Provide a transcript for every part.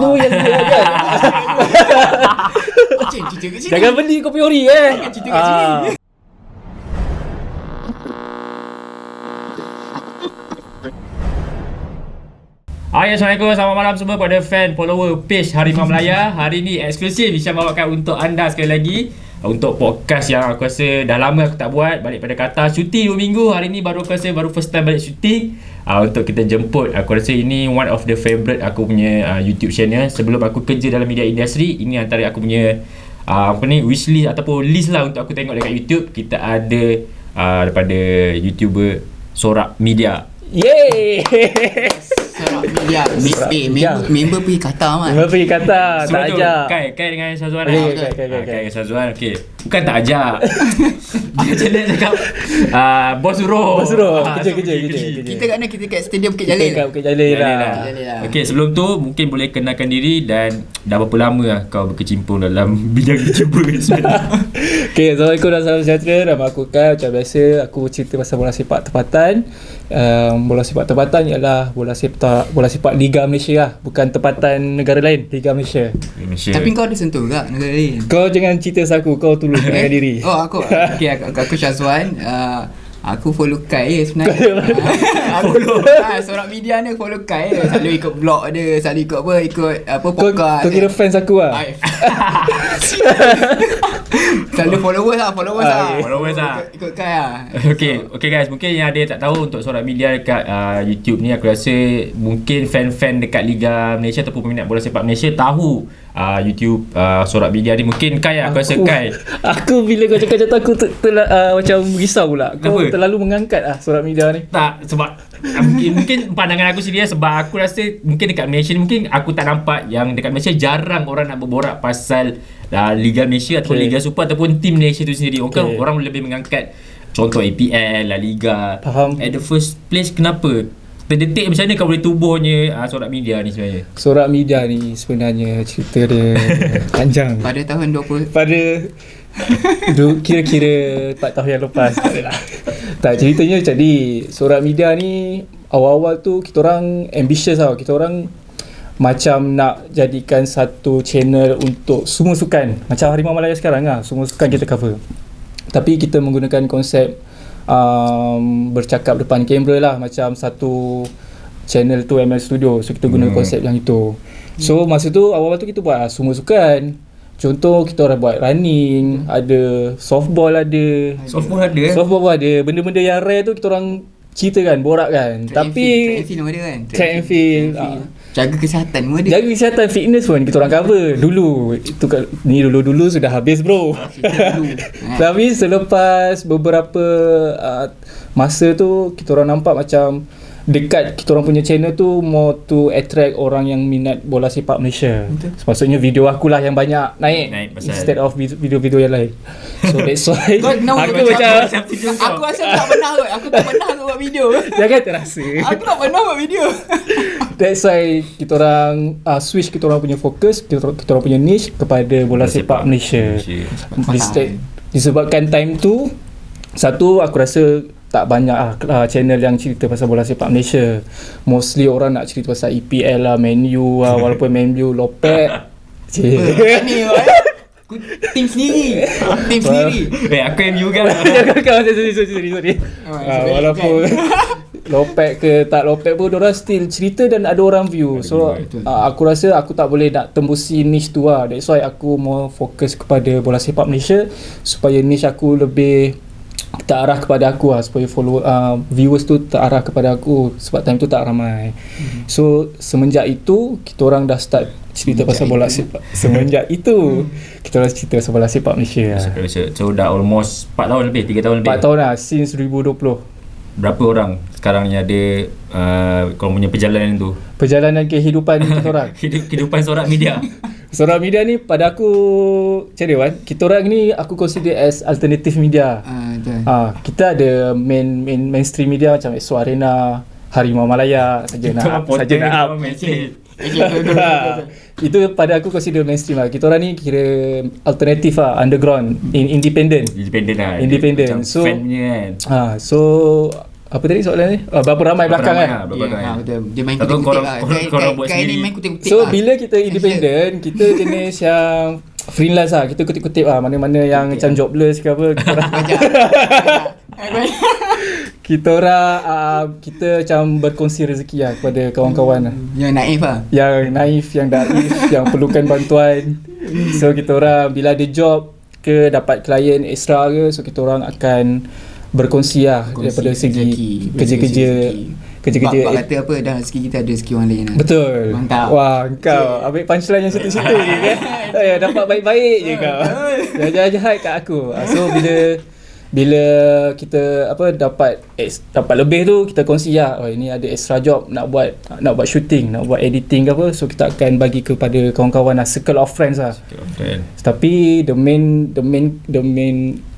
aku yang kan. Cerita kat sini. Jangan beli kopi ori Cerita kat sini. Hai, Assalamualaikum, selamat malam semua pada fan follower page Harimau Melaya. Hari ni eksklusif Hisham bawakan untuk anda sekali lagi untuk podcast yang aku rasa dah lama aku tak buat. Balik pada Qatar, cuti 2 minggu. Hari ni baru aku rasa baru first time balik syuting. Untuk kita jemput, aku rasa ini one of the favourite aku punya YouTube channel. Sebelum aku kerja dalam media industri, ini antara aku punya wishlist ataupun list lah untuk aku tengok dekat YouTube. Kita ada daripada YouTuber Sorak Media. Yeay. Sorak Media. Member pergi Qatar man. Member pergi Qatar, tak ajak. Kai dengan Syazwan. Kai Kai Syazwan. Okey. Bukan tak ajak. Dia macam mana cakap bos suruh. Kerja. Kita kat mana? Kita kat Stadium Bukit Jalil. Kat Bukit Jalil lah. Okey, sebelum tu mungkin boleh kenalkan diri dan dah berapa lama lah kau berkecimpung dalam bidang YouTuber sebenarnya. Okay, Assalamualaikum dan salam sejahtera. Nama aku Kai. Macam biasa, aku cerita pasal bola sepak tempatan. Bola sepak tempatan ialah bola sepak Liga Malaysia lah. Bukan tempatan negara lain, Liga Malaysia. Tapi kau ada sentuh tak negara lain? Kau jangan cerita pasal aku, kau tolong kenalkan diri. Oh aku okay, aku Syazwan. Aku follow Kai sebenarnya. Follow Sorak Media ni follow Kai. Selalu ikut vlog dia, selalu ikut podcast. Kau kira fans aku lah. Selalu followers lah. Followers lah. Ikut Kai lah. Okay guys, mungkin yang ada tak tahu untuk Sorak Media dekat YouTube ni, aku rasa mungkin fan-fan dekat Liga Malaysia ataupun peminat bola sepak Malaysia tahu YouTube Sorak Media ni. Mungkin Kai lah, aku rasa Kai. Aku bila kau cakap aku macam risau pula. Kau kenapa? Terlalu mengangkat Sorak Media ni. Tak, sebab mungkin pandangan aku sendiri, sebab aku rasa mungkin dekat Malaysia ni, mungkin aku tak nampak yang dekat Malaysia jarang orang nak berborak pasal Liga Malaysia ataupun Liga Super ataupun tim Malaysia tu sendiri. Orang lebih mengangkat contoh APL, La Liga. Faham. At the first place, kenapa? Terdetik macam mana kau boleh tubuhnya Sorak Media ni sebenarnya? Sorak Media ni sebenarnya cerita dia panjang. Pada tahun 20 kira-kira 4 tahun yang lepas. Tak, ceritanya jadi Sorak Media ni awal-awal tu kita orang ambitious tau. Kita orang macam nak jadikan satu channel untuk semua sukan. Macam Harimau Melaya sekarang lah, semua sukan kita cover. Tapi kita menggunakan konsep bercakap depan kamera lah, macam satu channel tu ML Studio. So kita guna konsep yang itu. So masa tu awal-awal tu kita buat semua sukan. Contoh kita orang buat running, ada softball ada. Softball ada. Benda-benda yang rare tu kita orang ceritakan, borak kan. Tapi track and field nama dia kan. Track and field. Jaga kesihatan semua dia. Jaga kesihatan, fitness pun kita orang cover dulu. Itu ni dulu sudah habis bro. Tapi selepas beberapa masa tu kita orang nampak macam dekat kita orang punya channel tu more to attract orang yang minat bola sepak Malaysia. Maksudnya video akulah yang banyak naik instead of video-video yang lain. So that's why aku rasa tak pernah kot. Aku tak pernah buat video. Jangan terasa. Aku tak pernah buat video. That's why kita orang switch kita orang punya fokus, kita orang punya niche kepada bola sepak Malaysia. Disebabkan time tu, satu aku rasa tak banyak channel yang cerita pasal bola sepak Malaysia. Mostly orang nak cerita pasal EPL lah, Man U lah, walaupun Man U lopek. Aku tim sendiri. Aku MU kan. Sorry. Walaupun lopek ke tak lopek pun orang still cerita dan ada orang view. So aku rasa aku tak boleh nak tembusi niche tu lah. That's why aku mau fokus kepada bola sepak Malaysia supaya niche aku lebih terarah kepada aku lah, supaya viewers tu terarah kepada aku, sebab time tu tak ramai. So semenjak itu kita orang dah start cerita pasal bola sepak. Semenjak itu kita orang cerita pasal bola sepak Malaysia. So dah almost 4 tahun lebih, 3 tahun lebih. 4 tahun lah, since 2020. Berapa orang sekarang ni ada kau punya perjalanan tu? Perjalanan kehidupan kita orang. Kehidupan Sorak Media. Sorak Media ni pada aku macam mana Wan? Kita orang ni aku consider as alternative media. Kita ada mainstream media macam Exo Arena, Harimau Malaya, saja nak up. Itu pada aku consider mainstream lah. Kita orang ni kira alternatif lah, underground, independent. Independent. So fan punya kan. So apa tadi soalan ni? Berapa ramai belakang kan? Betul. Dia main Atau kutip-kutip korang- lah. korang buat Kai ni sendiri. main kutip-kutip So lah. bila kita independent, kita jenis yang freelance lah. Kita kutip-kutip lah mana-mana yang macam jobless ke apa. Kita orang kita macam berkongsi rezeki lah kepada kawan-kawan lah. Yang naif lah. Yang naif, yang daif, yang perlukan bantuan. So kita orang bila ada job ke dapat klien extra ke, so kita orang akan berkongsi lah daripada segi kerja-kerja Bak kata apa, dah rezeki kita ada rezeki orang lain lah. Betul. Mantap. Wah, kau ambil punchline yang situ-situ je kan. Dapat baik-baik je kau. Jangan jahat kat aku. So bila kita dapat lebih tu, kita kongsi lah, ini ada extra job nak buat shooting, nak buat editing ke apa, so kita akan bagi kepada kawan-kawan lah, circle of friends lah. Tapi the main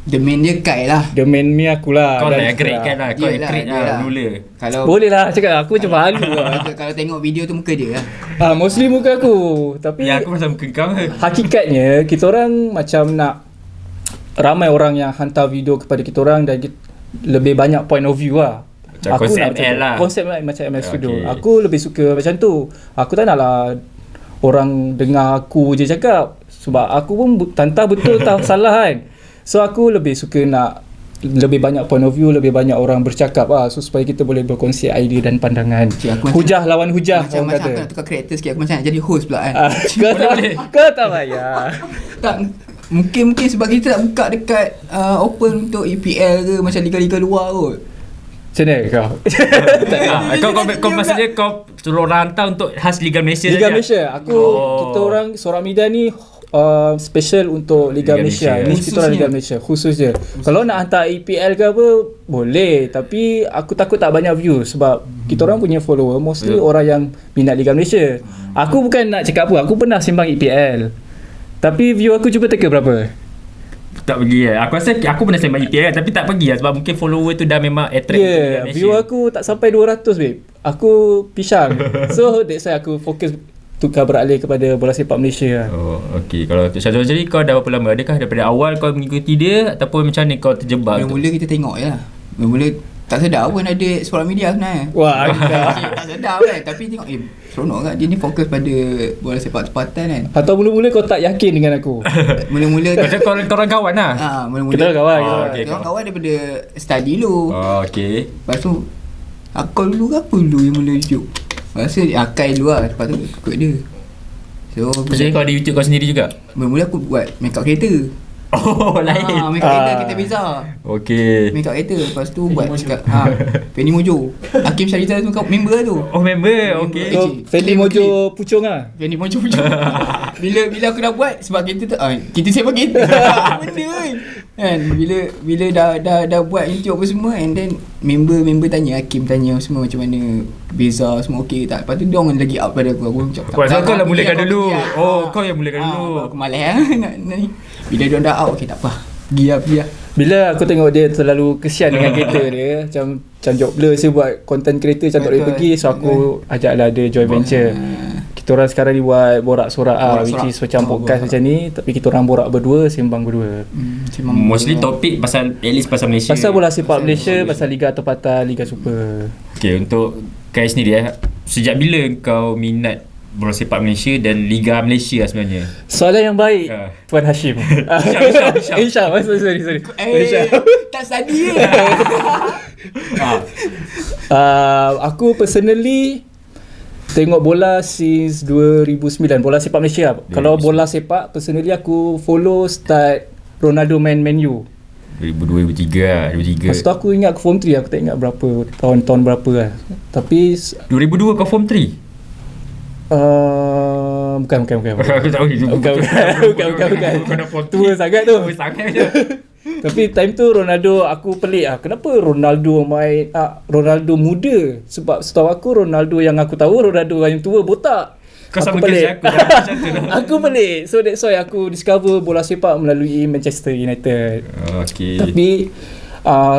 dia Kai lah. The main ni akulah. Kau lah Dan yang create kan lah. Kau yang Yelah, create lah yelah. mula. Kalau boleh lah cakap aku macam malu lah. kalau tengok video tu muka dia lah. Mostly muka aku. Tapi Ya aku pasal muka kau. hakikatnya kita orang macam nak ramai orang yang hantar video kepada kita orang dan lebih banyak point of view lah. Macam konsep nak ML lah. Konsep macam ML Studio. Okay. Aku lebih suka macam tu. Aku tak naklah orang dengar aku je cakap, sebab aku pun tantah betul tak salah kan. So aku lebih suka nak lebih banyak point of view, lebih banyak orang bercakap lah, so supaya kita boleh berkongsi idea dan pandangan. Aku Hujah lawan hujah Macam orang aku nak tukar karakter sikit, aku macam nak jadi host pula kan. Kau tak payah. Tak, mungkin sebab kita tak buka dekat open untuk EPL ke macam liga-liga luar kot. Macam mana kau? Kau maksudnya kau suruh orang hantar untuk khas Liga Malaysia Liga saja? Malaysia. Kita orang Sorak Media ni special untuk Liga Malaysia. Ni kita orang Liga Malaysia khusus je. Kalau nak hantar EPL ke apa boleh, tapi aku takut tak banyak view sebab kita orang punya follower mostly orang yang minat Liga Malaysia. Aku bukan nak cakap apa, aku pernah sembang EPL. Tapi view aku cuba teka berapa? Tak pergi lah. Aku rasa aku pernah sembang EPL tapi tak pergi lah sebab mungkin follower tu dah memang attract untuk Liga Malaysia. View aku tak sampai 200 babe. Aku pisang. So that's why aku fokus tukar beralih kepada bola sepak Malaysia lah. Oh, okey. Kalau untuk Syazwan jadi kau dah berapa lama? Adakah daripada awal kau mengikuti dia ataupun macam ni kau terjebak tu? Mula-mula kita tengok je lah. Mula-mula tak sedar pun ada Sorak Media sebenarnya. Wah, Tak sedar kan. Tapi tengok seronok kan. Dia ni fokus pada bola sepak tempatan kan. atau mula-mula kau tak yakin dengan aku? Mula-mula Macam korang kawan lah? mula-mula Kita kawan. okey. kita orang kawan daripada study dulu. Oh, okey. Lepas tu Akal dulu ke apa dulu yang mula YouTube? Rasa Akal dulu lah. Lepas tu ikut dia. So Jadi kau ada YouTube kau sendiri juga? mula-mula aku buat makeup kereta. Oh, lain. Makeup kereta kita beza. Okey. Makeup kereta. Lepas tu buat cakap Penny Mojo. Hakim Syarita tu member tu. Oh, member. Okey. So Fendi Mojo pucung lah. Penny Mojo bila aku dah buat sebab kita tu kita siapa kita. Benda kan. Bila dah buat YouTube apa semua, and then member tanya, Hakim tanya semua macam mana beza semua okey tak. Lepas tu dia orang lagi up pada aku. Aku macam Pasal kau lah mulakan dulu. pergi. Oh, kau yang mulakan dulu. Aku malas nak ni. Bila dia orang dah out, okey tak apa. Pergi lah. Bila aku tengok dia terlalu kesian dengan kereta dia, macam jobless dia buat content creator macam tak boleh Betul. pergi, so aku ajaklah dia join venture. Kita orang sekarang ni buat borak-sorak which is macam podcast macam ni, tapi kita orang borak berdua, sembang berdua. Mostly topik pasal at least pasal Malaysia. Pasal bola sepak Malaysia, pasal Liga Tempatan, Liga Super. Okey, untuk Kai sendiri sejak bila kau minat bola sepak Malaysia dan Liga Malaysia lah sebenarnya? Soalan yang baik, Tuan Hashim. Syam. Sorry. Tak study je. Aku personally tengok bola since 2009, bola sepak Malaysia. Kalau bola sepak personally aku follow start Ronaldo main Man U 2003 lah, 2003. Masa tu aku ingat aku form 3, aku tak ingat berapa tahun berapa lah. Tapi 2002 kau form 3? Bukan. Aku tahu itu. Bukan. Kau dah form 3. Tua sangat tu. Tua sangat je. Tapi time tu Ronaldo aku pelik kenapa Ronaldo main Ronaldo muda, sebab setahu aku Ronaldo yang aku tahu Ronaldo yang tua botak. Kau sama pelik. kerja aku macam tu dah. Aku pelik. So that's why aku discover bola sepak melalui Manchester United. Okey. Tapi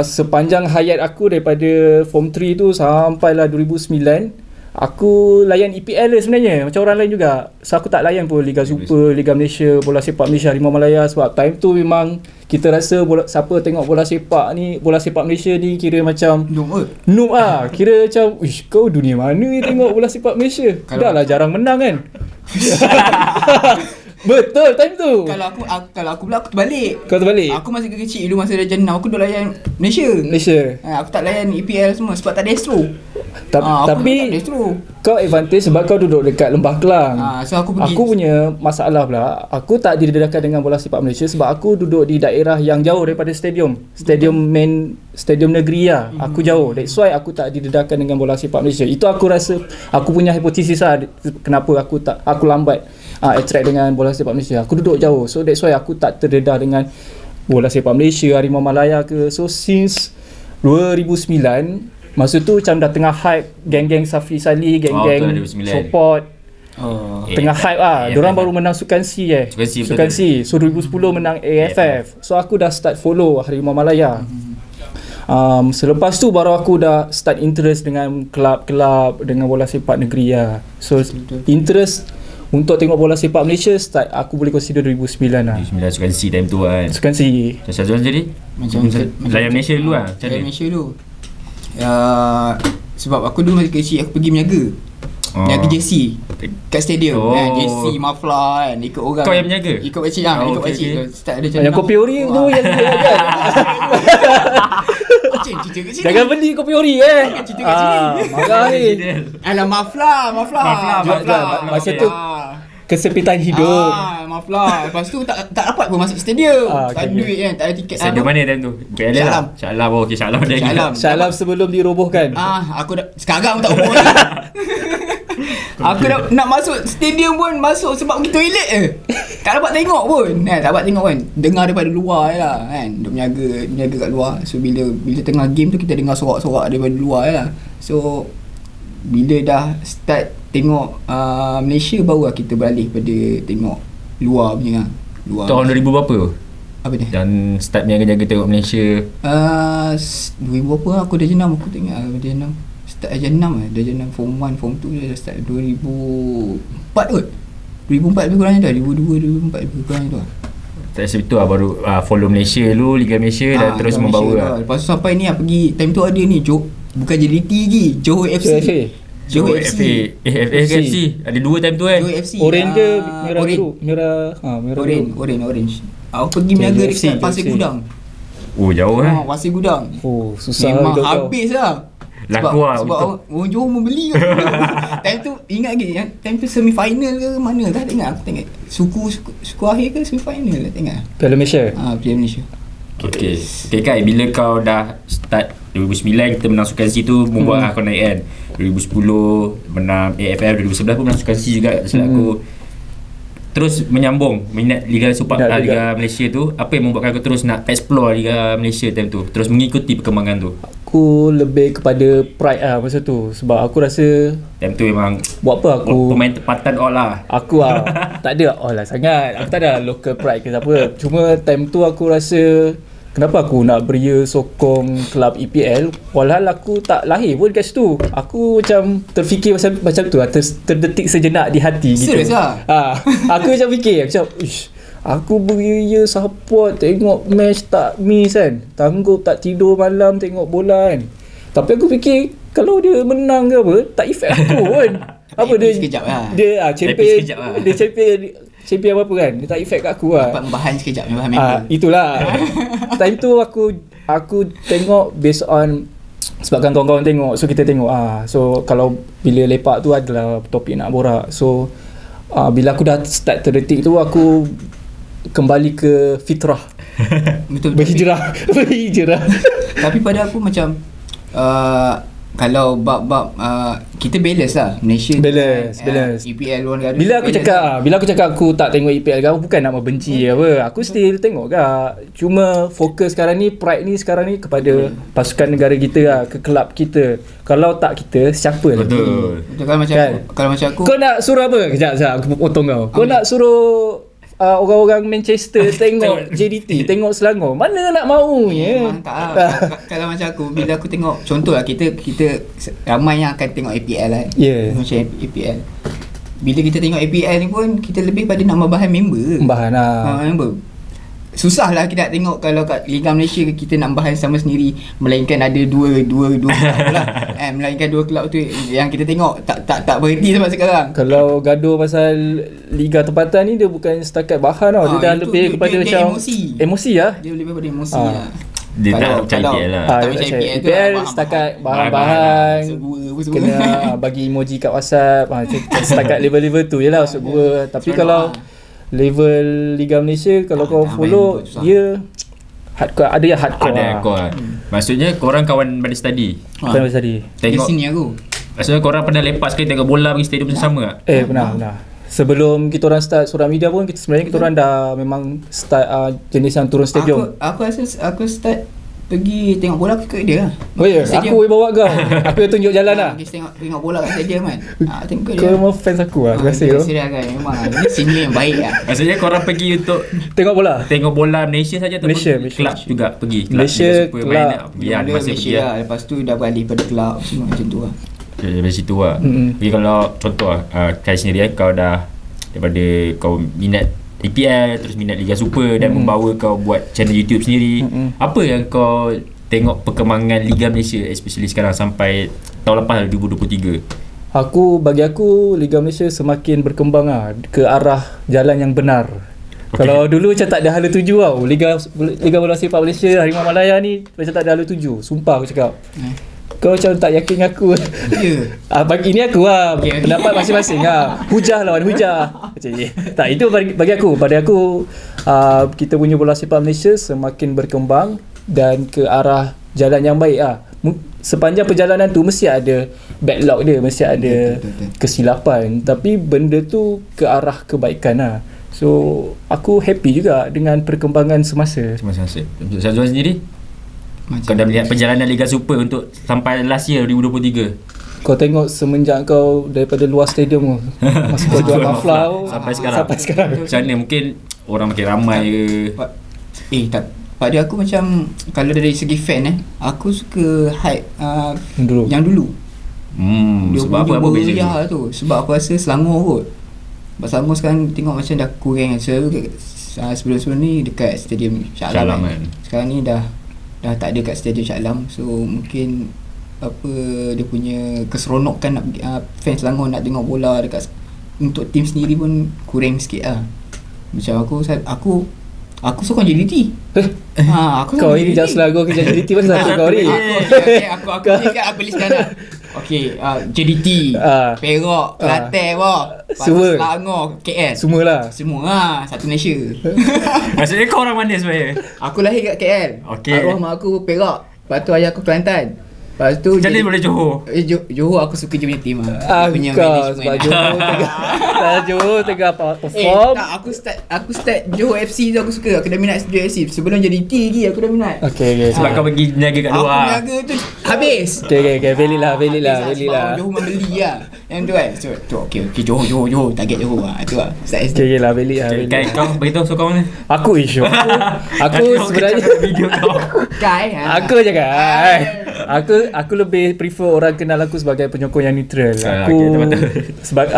sepanjang hayat aku daripada form 3 tu sampailah 2009, aku layan EPL lah sebenarnya macam orang lain juga. So aku tak layan pun Liga Super, Liga Malaysia, Bola Sepak Malaysia, Harimau Malaya sebab time tu memang kita rasa siapa tengok bola sepak Malaysia ni kira macam noob ah. Kira macam ish, kau dunia mana ni tengok bola sepak Malaysia? Dah lah jarang menang kan. Betul time tu. Kalau aku pula aku terbalik. Kau terbalik. Aku masih kecil dulu masa darjah 6 aku duk layan Malaysia. Aku tak layan EPL semua sebab tak ada Astro. Tapi kau advantage sebab kau duduk dekat Lembah Kelang. So aku pergi. Aku punya masalah pula, aku tak didedahkan dengan bola sepak Malaysia sebab aku duduk di daerah yang jauh daripada stadium negeri lah. Aku jauh. That's why aku tak didedahkan dengan bola sepak Malaysia. Itu aku rasa aku punya hipotesis lah kenapa aku lambat attract dengan bola sepak Malaysia. Aku duduk jauh. So that's why aku tak terdedah dengan bola sepak Malaysia, Harimau Malaya ke. So since 2009 masa tu macam dah tengah hype geng-geng Safi Salih, geng-geng support. Tengah hype lah. Diorang baru menang Sukan C Sukan C. So 2010 menang AFF. So aku dah start follow Harimau Malaya. Selepas tu baru aku dah start interest dengan kelab-kelab dengan bola sepak negeri lah. So interest untuk tengok bola sepak Malaysia start aku boleh consider 2009 lah. 2009 Sukan C time tu kan. Sukan C. Macam Syazwan jadi? Macam layan Malaysia dulu lah. Layan Malaysia dulu. Sebab aku dulu masih kecil aku pergi menjaga. Menjaga JC kat stadium kan, JC Mafla kan, ikut orang. Kau yang menjaga? Ikut pakcik ikut pakcik. Start ada macam yang kopi ori tu yang dia kan. cerita kat sini. Jangan beli kopi ori cerita kat sini. Marah ni. Alah Mafla. Masa tu kesempitan hidup. Mafla. Lepas tu tak dapat pun masuk stadium. Tak ada duit kan, tak ada tiket. Stadium mana time tu? PLL lah. Shah Alam. Okey, Shah Alam dia. Shah Alam sebelum dirobohkan. Aku dah sekarang tak roboh. Aku nak masuk stadium pun masuk sebab pergi toilet je. Tak dapat tengok pun kan, tak dapat tengok kan. Dengar daripada luar je lah kan. Dia menjaga kat luar. So bila tengah game tu kita dengar sorak-sorak daripada luar je lah. So bila dah start tengok Malaysia baru lah kita beralih pada tengok luar punya kan. Tahun 2000 berapa? Apa dia? Dan start menjaga-jaga tengok Malaysia. 2000 berapa lah aku dah jenam aku tengok dah jenam. Start darjah 6 lah. Darjah 6 form 1, form 2 dah start 2004 kot. 2004 lebih kurangnya dah. 2002, 2004 lebih kurangnya tu lah. Tak situ lah baru follow Malaysia dulu, Liga Malaysia dan terus membawa lah. Lepas tu sampai ni lah pergi. Time tu ada ni bukan JDT lagi, Johor FC. Johor FC. FC. Ada dua time tu kan. Johor FC. Orange je, merah biru. Merah Orange. Aku pergi menjaga dekat Pasir Gudang. Oh jauh kan. Pasir Gudang. Oh susah. Memang habis lah. Laku lah sebab orang Johor membeli kan. Time tu ingat lagi time tu semi final ke mana tak ingat. Aku tengok suku akhir ke semi final tak ingat. Piala Malaysia. Piala Malaysia. Okay Kai, bila kau dah start 2009 kita menang Sukan C tu membuat kau naik kan. 2010 menang AFF, 2011 pun menang Sukan C juga silap aku. Terus menyambung minat Liga Super Liga Malaysia tu, apa yang membuatkan kau terus nak explore Liga Malaysia time tu, terus mengikuti perkembangan tu? Aku lebih kepada pride lah masa tu. Sebab aku rasa time tu memang buat apa aku pemain tempatan all lah. Aku tak ada all lah sangat. Aku tak ada local pride ke apa. Cuma time tu aku rasa kenapa aku nak beria sokong kelab EPL walhal aku tak lahir pun kat situ. Aku macam terfikir macam tu lah, terdetik sejenak di hati gitu. Serius lah? Aku macam fikir macam aku beria support tengok match tak miss kan, tanggup tak tidur malam tengok bola kan. Tapi aku fikir kalau dia menang ke apa tak efek aku kan. Apa dia sekejap lah. Dia champion apa kan, dia tak efek kat aku lah. Dapat membahan sekejap, membahan member. Itulah. Time tu aku tengok based on sebabkan kawan-kawan tengok, so kita tengok so kalau bila lepak tu adalah topik nak borak. So bila aku dah start terdetik tu aku kembali ke fitrah. Betul. Berhijrah. Tapi pada aku macam kalau bab kita balance lah Malaysia balance EPL luar negara. Bila aku cakap aku tak tengok EPL ke bukan nak membenci apa. Aku still tengok ke. Cuma fokus sekarang ni, pride ni sekarang ni kepada pasukan negara kita lah, ke kelab kita. Kalau tak kita siapa lagi? Betul. Kalau macam aku kau nak suruh apa? Kejap aku potong kau. Kau nak suruh orang-orang Manchester tengok JDT, tengok Selangor. Mana nak maunya? Memang tak lah. Kalau macam aku, bila aku tengok, contoh lah, kita ramai yang akan tengok APL lah. Ya. Macam APL. Bila kita tengok APL ni pun, kita lebih pada nak bahan member. Bahan lah. Member. Susah lah kita nak tengok kalau kat Liga Malaysia kita nak bahas sama sendiri, melainkan ada dua kelab lah. Melainkan dua kelab tu yang kita tengok tak berhenti sampai sekarang. Kalau gaduh pasal liga tempatan ni, dia bukan setakat bahan tau. Dia dah itu lebih kepada dia macam emosi lah. Dia lebih pada emosi lah. Dia tak macam IPL lah. Tak Dia macam macam IPL tu IPL lah, setakat bahan-bahan. bahan-bahan, Segura. kena bagi emoji kat WhatsApp. Setakat level-level tu je lah maksud gua. Tapi kalau level Liga Malaysia, kalau kau dah follow, main tu susah. dia hardcore. Ada yang hardcore Ada lah. kau lah. Maksudnya korang kawan pada study. Bukan pasal tadi. Di Tengok. sini aku. Maksudnya korang pernah lepas sekali tengok bola pergi stadium sama tak? Pernah. Sebelum kita orang start Surat Media pun, sebenarnya kita orang dah memang start jenis yang turun stadium. Aku rasa aku start pergi tengok bola ikut dia lah. Oh ya, Stadium. aku yang bawa kau. Aku yang tunjuk jalan lah. Kita tengok bola kat stadium kan. Tengok Kau dia. memang fans aku lah. Terima kasih tu. Serius kan, memang ini senior yang baik lah. Maksudnya korang pergi untuk Tengok bola. tengok bola Malaysia saja atau Malaysia. kelab juga pergi? Kelab Malaysia, Liga Super main kelab. tak? Pergi lah, Mula masa Malaysia pergi lah. lah. Lepas tu dah beralih pada kelab semua macam tu lah. Dari situ lah. Mm-mm. Okay, kalau contoh lah, Kai sendiri kau dah daripada kau minat EPL, terus minat Liga Super dan membawa kau buat channel YouTube sendiri. Apa yang kau tengok perkembangan Liga Malaysia especially sekarang sampai tahun lepas 2023? Bagi aku Liga Malaysia semakin berkembang lah, ke arah jalan yang benar. Okay. Kalau dulu macam tak ada hala tuju tau. Liga Bola Sepak Malaysia Harimau Malaya ni macam tak ada hala tuju. Sumpah aku cakap. Kau macam tak yakin aku. Ya. Bagi ni aku lah. Okay. Pendapat masing-masing lah. Hujah lawan hujah. Macam ni. Tak, itu bagi aku. Pada aku, kita punya bola sepak Malaysia semakin berkembang dan ke arah jalan yang baik lah. Sepanjang perjalanan tu mesti ada backlog dia, mesti ada Betul. kesilapan, tapi benda tu ke arah kebaikan lah. So aku happy juga dengan perkembangan semasa. Masa-masa. Syazwan sendiri? Macam Kau dah melihat perjalanan Liga Super untuk sampai last year 2023? Kau tengok semenjak kau daripada luar stadium tu, masa kau jual Mafla tu, Sampai sekarang. Macam mana? Mungkin orang makin ramai ke? tak. Pada aku macam, kalau dari segi fan aku suka hype Dulu. yang dulu. Sebab apa beza dia? Tu. Sebab aku rasa Selangor kot. Sebab Selangor sekarang tengok macam dah kurang. Sebelum-sebelum ni dekat stadium Shah Alam kan. Sekarang ni dah tak ada kat stadium Shah Alam. So mungkin dia punya keseronokan nak fans Selangor nak tengok bola dekat untuk tim sendiri pun kurang sikit lah. Macam aku sokong JDT. Aku Kau ini just lagu kerja JDT pun satu kau ni. Aku listkan lah. Okay, JDT, Perak, Kelantan, Semua. Selangor, KL. Semualah. Semua lah, satu Malaysia. Maksudnya kau orang mana sebenarnya? Aku lahir kat KL. Okey. Arwah mak aku Perak. Lepas tu ayah aku Kelantan. Lepas tu Macam mana boleh Johor? Johor aku suka dia punya team lah. Dia punya Kau sebab Johor tengah perform. tak, aku start Johor FC tu aku suka. Aku dah minat Johor FC. Sebelum jadi T lagi aku dah minat. Okay. Sebab kau pergi niaga kat Aku luar. niaga tu habis. Okay. Valid lah. Habis sebab orang Johor membeli lah. Yang tu kan. So, tu okay, Johor. Target Johor lah. Tu lah. Start SD. Okay lah, valid lah. Kai, kau beritahu sokong mana? Aku isu. Aku sebenarnya video kau. Kai. Aku cakap. Aku lebih prefer orang kenal aku sebagai penyokong yang neutral. Aku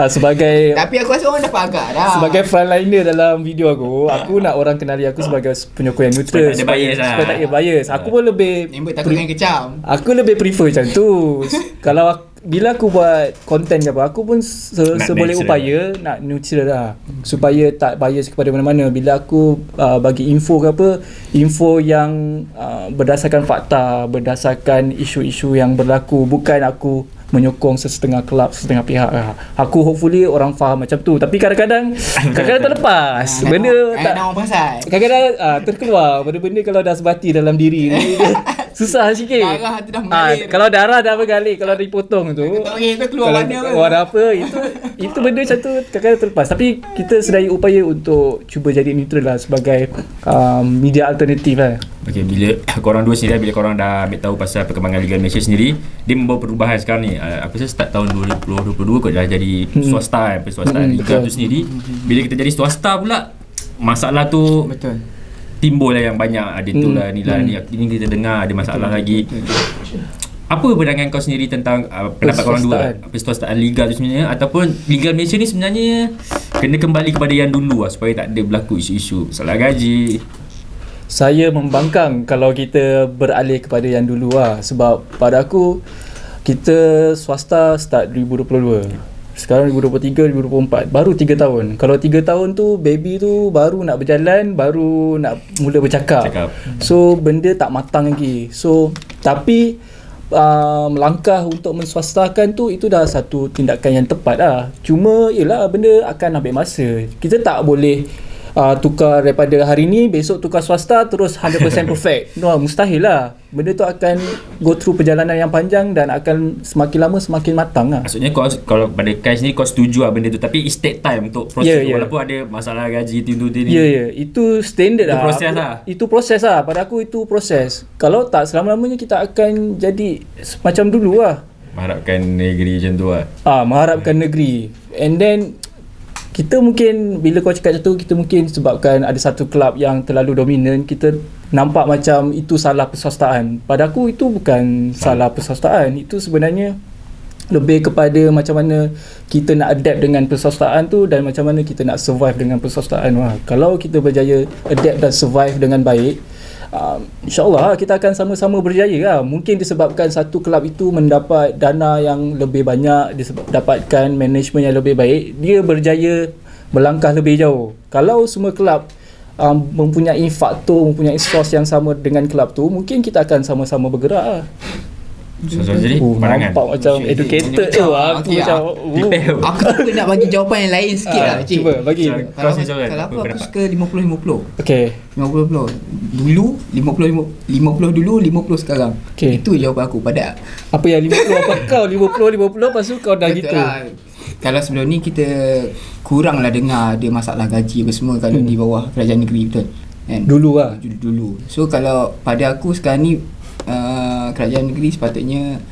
sebagai Tapi aku rasa orang dapat agak dah. sebagai frontliner dalam video aku nak orang kenali aku sebagai penyokong yang neutral. Supaya tak ada bias lah. Supaya tak ada bias. Aku pun lebih Member takut dengan kecam. Aku lebih prefer macam tu. Bila aku buat konten ke apa, aku pun seboleh natural. upaya nak neutral lah, supaya tak bias kepada mana-mana. Bila aku bagi info ke apa, info yang berdasarkan fakta, berdasarkan isu-isu yang berlaku, bukan aku menyokong sesetengah kelab, sesetengah pihak lah. Aku hopefully orang faham macam tu. Tapi kadang-kadang terlepas. Benda tak, nak orang pasal. kadang-kadang terkeluar benda-benda kalau dah sebati dalam diri ni, susah sikit. Darah tu dah mengalir. Kalau darah dah mengalir, kalau dipotong tu, Kau tahu tu keluar kalau mana apa? keluar apa, itu benda macam tu kadang-kadang terlepas. Tapi kita sedaya upaya untuk cuba jadi neutral lah sebagai media alternatif lah. Okay, bila korang dua sendiri, bila korang dah ambil tahu pasal perkembangan Liga Malaysia sendiri, dia membawa perubahan sekarang ni. Aku rasa start tahun 2022 kot dah jadi swasta Liga tu sendiri. Bila kita jadi swasta pula, masalah tu Betul. timbul lah yang banyak. Ada tu lah ni lah, ni kita dengar ada masalah lagi. Apa pandangan kau sendiri tentang pendapat korang dua, perswastaan liga tu sebenarnya, ataupun Liga Malaysia ni sebenarnya kena kembali kepada yang dulu lah, supaya tak ada berlaku isu-isu masalah gaji. Saya membangkang kalau kita beralih kepada yang dulu lah. Sebab pada aku, kita swasta start 2022. Sekarang 2023, 2024. Baru 3 tahun. Kalau 3 tahun tu, baby tu baru nak berjalan, baru nak mula bercakap. So, benda tak matang lagi. So, tapi langkah untuk menswastakan tu, itu dah satu tindakan yang tepat lah. Cuma, yelah, benda akan ambil masa. Kita tak boleh tukar daripada hari ni, besok tukar swasta terus 100% perfect. No, mustahil lah. Benda tu akan go through perjalanan yang panjang dan akan semakin lama semakin matang lah. Maksudnya kalau pada Kai sendiri kau setuju lah benda tu, tapi it take time untuk proses tu, walaupun ada masalah gaji tu ni. Ya, itu standard itu lah. Proses lah. Itu proses lah. Pada aku itu proses. Kalau tak, selama-lamanya kita akan jadi macam dulu lah. Mengharapkan negeri macam tu lah. Mengharapkan negeri. And then kita mungkin, bila kau cakap macam tu, kita mungkin sebabkan ada satu kelab yang terlalu dominan, kita nampak macam itu salah perswastaan. Pada aku itu bukan salah perswastaan. Itu sebenarnya lebih kepada macam mana kita nak adapt dengan perswastaan tu dan macam mana kita nak survive dengan perswastaan. Kalau kita berjaya adapt dan survive dengan baik, InsyaAllah kita akan sama-sama berjaya lah. Mungkin disebabkan satu kelab itu mendapat dana yang lebih banyak, dapatkan management yang lebih baik, dia berjaya melangkah lebih jauh. Kalau semua kelab mempunyai faktor, mempunyai source yang sama dengan kelab tu, mungkin kita akan sama-sama bergerak lah. Jadi pandangan nampak macam educated tu. Aku macam aku pun nak bagi jawapan yang lain sikit lah, cik. Cuba bagi. Kalau aku suka 50-50. Okay. 50-50 dulu, 50 dulu, 50 sekarang. Okay. Itu jawapan aku. Pada apa yang 50 apa kau 50 lepas tu kau dah betul gitu lah. Kalau sebelum ni kita kurang lah dengar ada masalah gaji apa semua kalau di bawah kerajaan negeri, betul kan? Dulu lah. Dulu. So kalau pada aku sekarang ni, kerajaan negeri sepatutnya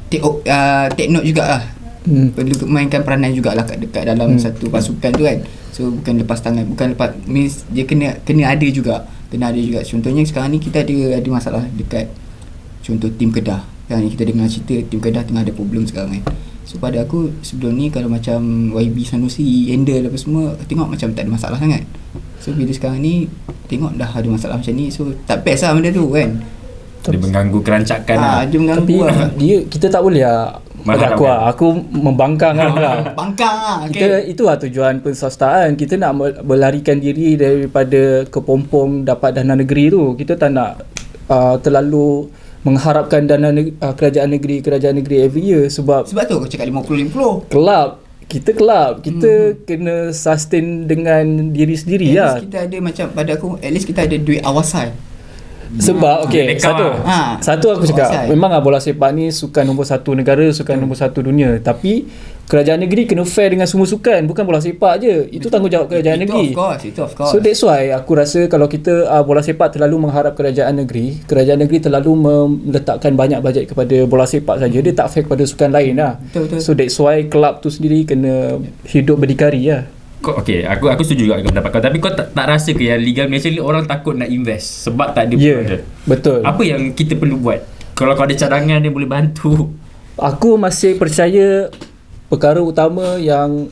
take note jugalah. Perlu mainkan peranan jugalah dekat dalam satu pasukan tu kan. So bukan lepas tangan, bukan lepas, means dia kena ada juga. Contohnya sekarang ni kita ada masalah dekat, contoh tim Kedah. Sekarang ni kita dengar cerita tim Kedah tengah ada problem sekarang kan. So pada aku sebelum ni kalau macam YB Sanusi handle apa semua, tengok macam tak ada masalah sangat. So bila sekarang ni tengok dah ada masalah macam ni, so tak best lah benda tu kan. Dia mengganggu kerancakan lah. Dia mengganggu Tapi lah. kita tak boleh lah. Pada aku membangkang lah. Bangkang lah. Kita, itulah tujuan perswastaan. Kita nak melarikan diri daripada kepompong dapat dana negeri tu. Kita tak nak terlalu mengharapkan dana kerajaan negeri every year. Sebab tu aku cakap 50-50. Kita kena sustain dengan diri sendiri lah. Kita ada macam, pada aku at least kita ada duit awasan. Sebab satu aku cakap memang bola sepak ni sukan nombor 1 negara, sukan nombor 1 dunia. Tapi kerajaan negeri kena fair dengan semua sukan, bukan bola sepak je. Itu tanggungjawab kerajaan negeri. Itu of course. So that's why aku rasa kalau kita bola sepak terlalu mengharap kerajaan negeri terlalu meletakkan banyak bajet kepada bola sepak saja, dia tak fair kepada sukan lain lah. Betul. So that's why kelab tu sendiri kena hidup berdikari lah. Okay, aku setuju juga dengan pendapat kau. Tapi kau tak rasa ke yang Liga Malaysia ni orang takut nak invest sebab tak ada budget? Betul. Apa yang kita perlu buat? Kalau kau ada cadangan dia boleh bantu. Aku masih percaya perkara utama yang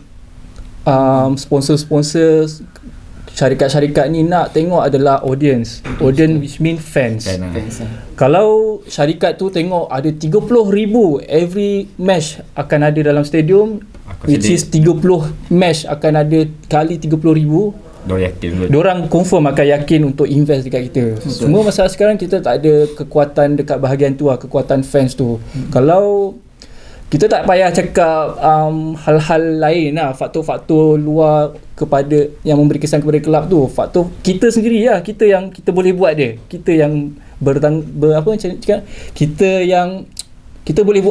sponsor-sponsor syarikat-syarikat ni nak tengok adalah audience which mean fans. Kalau syarikat tu tengok ada 30,000 every match akan ada dalam stadium, which is 30 match akan ada kali 30,000, diorang confirm akan yakin untuk invest dekat kita. Semua masalah sekarang kita tak ada kekuatan dekat bahagian tu lah, kekuatan fans tu. Kalau kita tak payah cakap hal-hal lain lah, faktor-faktor luar kepada yang memberi kesan kepada kelab tu, faktor kita sendiri lah, kita yang kita boleh buat dia, kita yang kita boleh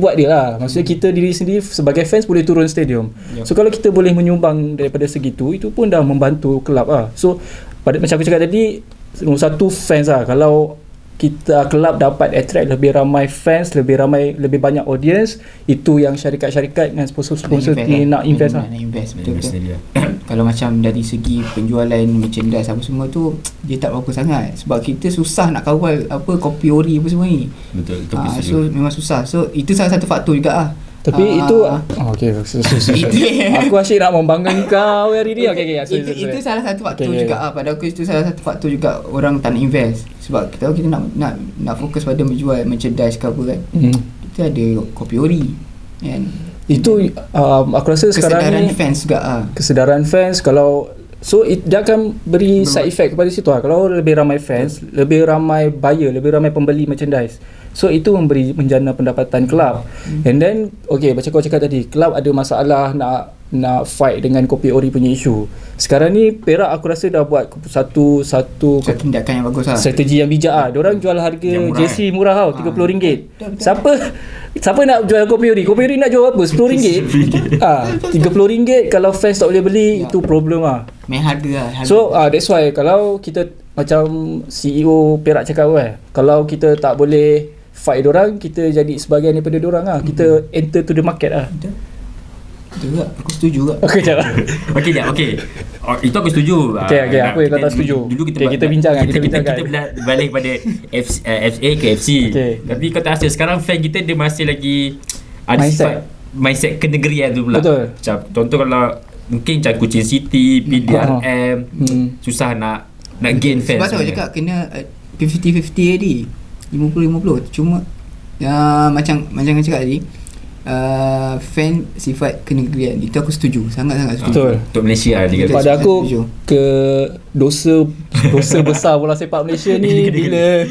buat dia lah. Maksudnya kita diri sendiri sebagai fans boleh turun stadium. So kalau kita boleh menyumbang daripada segitu, itu pun dah membantu kelab lah. So macam aku cakap tadi, nombor satu fans lah. Kalau kita kelab dapat attract lebih ramai fans, lebih banyak audience, itu yang syarikat-syarikat dengan sponsor-sponsor ni nak invest lah. Betul. kalau macam dari segi penjualan merchandise apa semua tu dia tak berapa sangat sebab kita susah nak kawal apa kopi ori apa semua ni. Betul. So memang susah. So itu salah satu faktor juga Tapi itu okey. Aku asyik nak membangun kau hari ni. Okey. Itu salah satu faktor juga pada aku itu salah satu faktor juga orang tak nak invest sebab kita nak fokus pada menjual merchandise ke apa kan. Kita ada kopi ori kan. Itu aku rasa sekarang ni kesedaran fans kalau dia akan beri side effect kepada situ lah. Kalau lebih ramai fans, lebih ramai buyer, lebih ramai pembeli merchandise, so itu menjana pendapatan kelab. And then macam kau cakap tadi, kelab ada masalah nak fight dengan kopi ori punya isu. Sekarang ni Perak aku rasa dah buat satu tindakan yang bagus lah, strategi yang bijak lah. Diorang jual harga JC murah tau, RM30. Siapa nak jual kopi ori? Kopi ori nak jual apa? RM10? RM30. Kalau fans tak boleh beli, itu problem lah. Main harga lah. So that's why kalau kita macam CEO Perak cakap kalau kita tak boleh fight diorang, kita jadi sebahagian daripada diorang lah. Kita enter to the market lah. Betul juga, aku setuju juga. Okey. Itu aku setuju. Okey, apa yang kau tak setuju? Dulu kita bincang kan. Kita balik pada FA ke FC. Tapi kau tak rasa sekarang fan kita dia masih lagi ada mindset kenegerian tu pula. Betul. Macam contoh kalau mungkin macam Kuching City, PDRM susah nak gain fans. Sebab tu aku cakap kena 50-50 tadi. 50-50. Cuma macam aku cakap tadi, fan sifat kenegerian itu aku setuju, sangat-sangat setuju. Betul. Untuk Malaysia pada aku ke dosa besar bola sepak Malaysia ni bila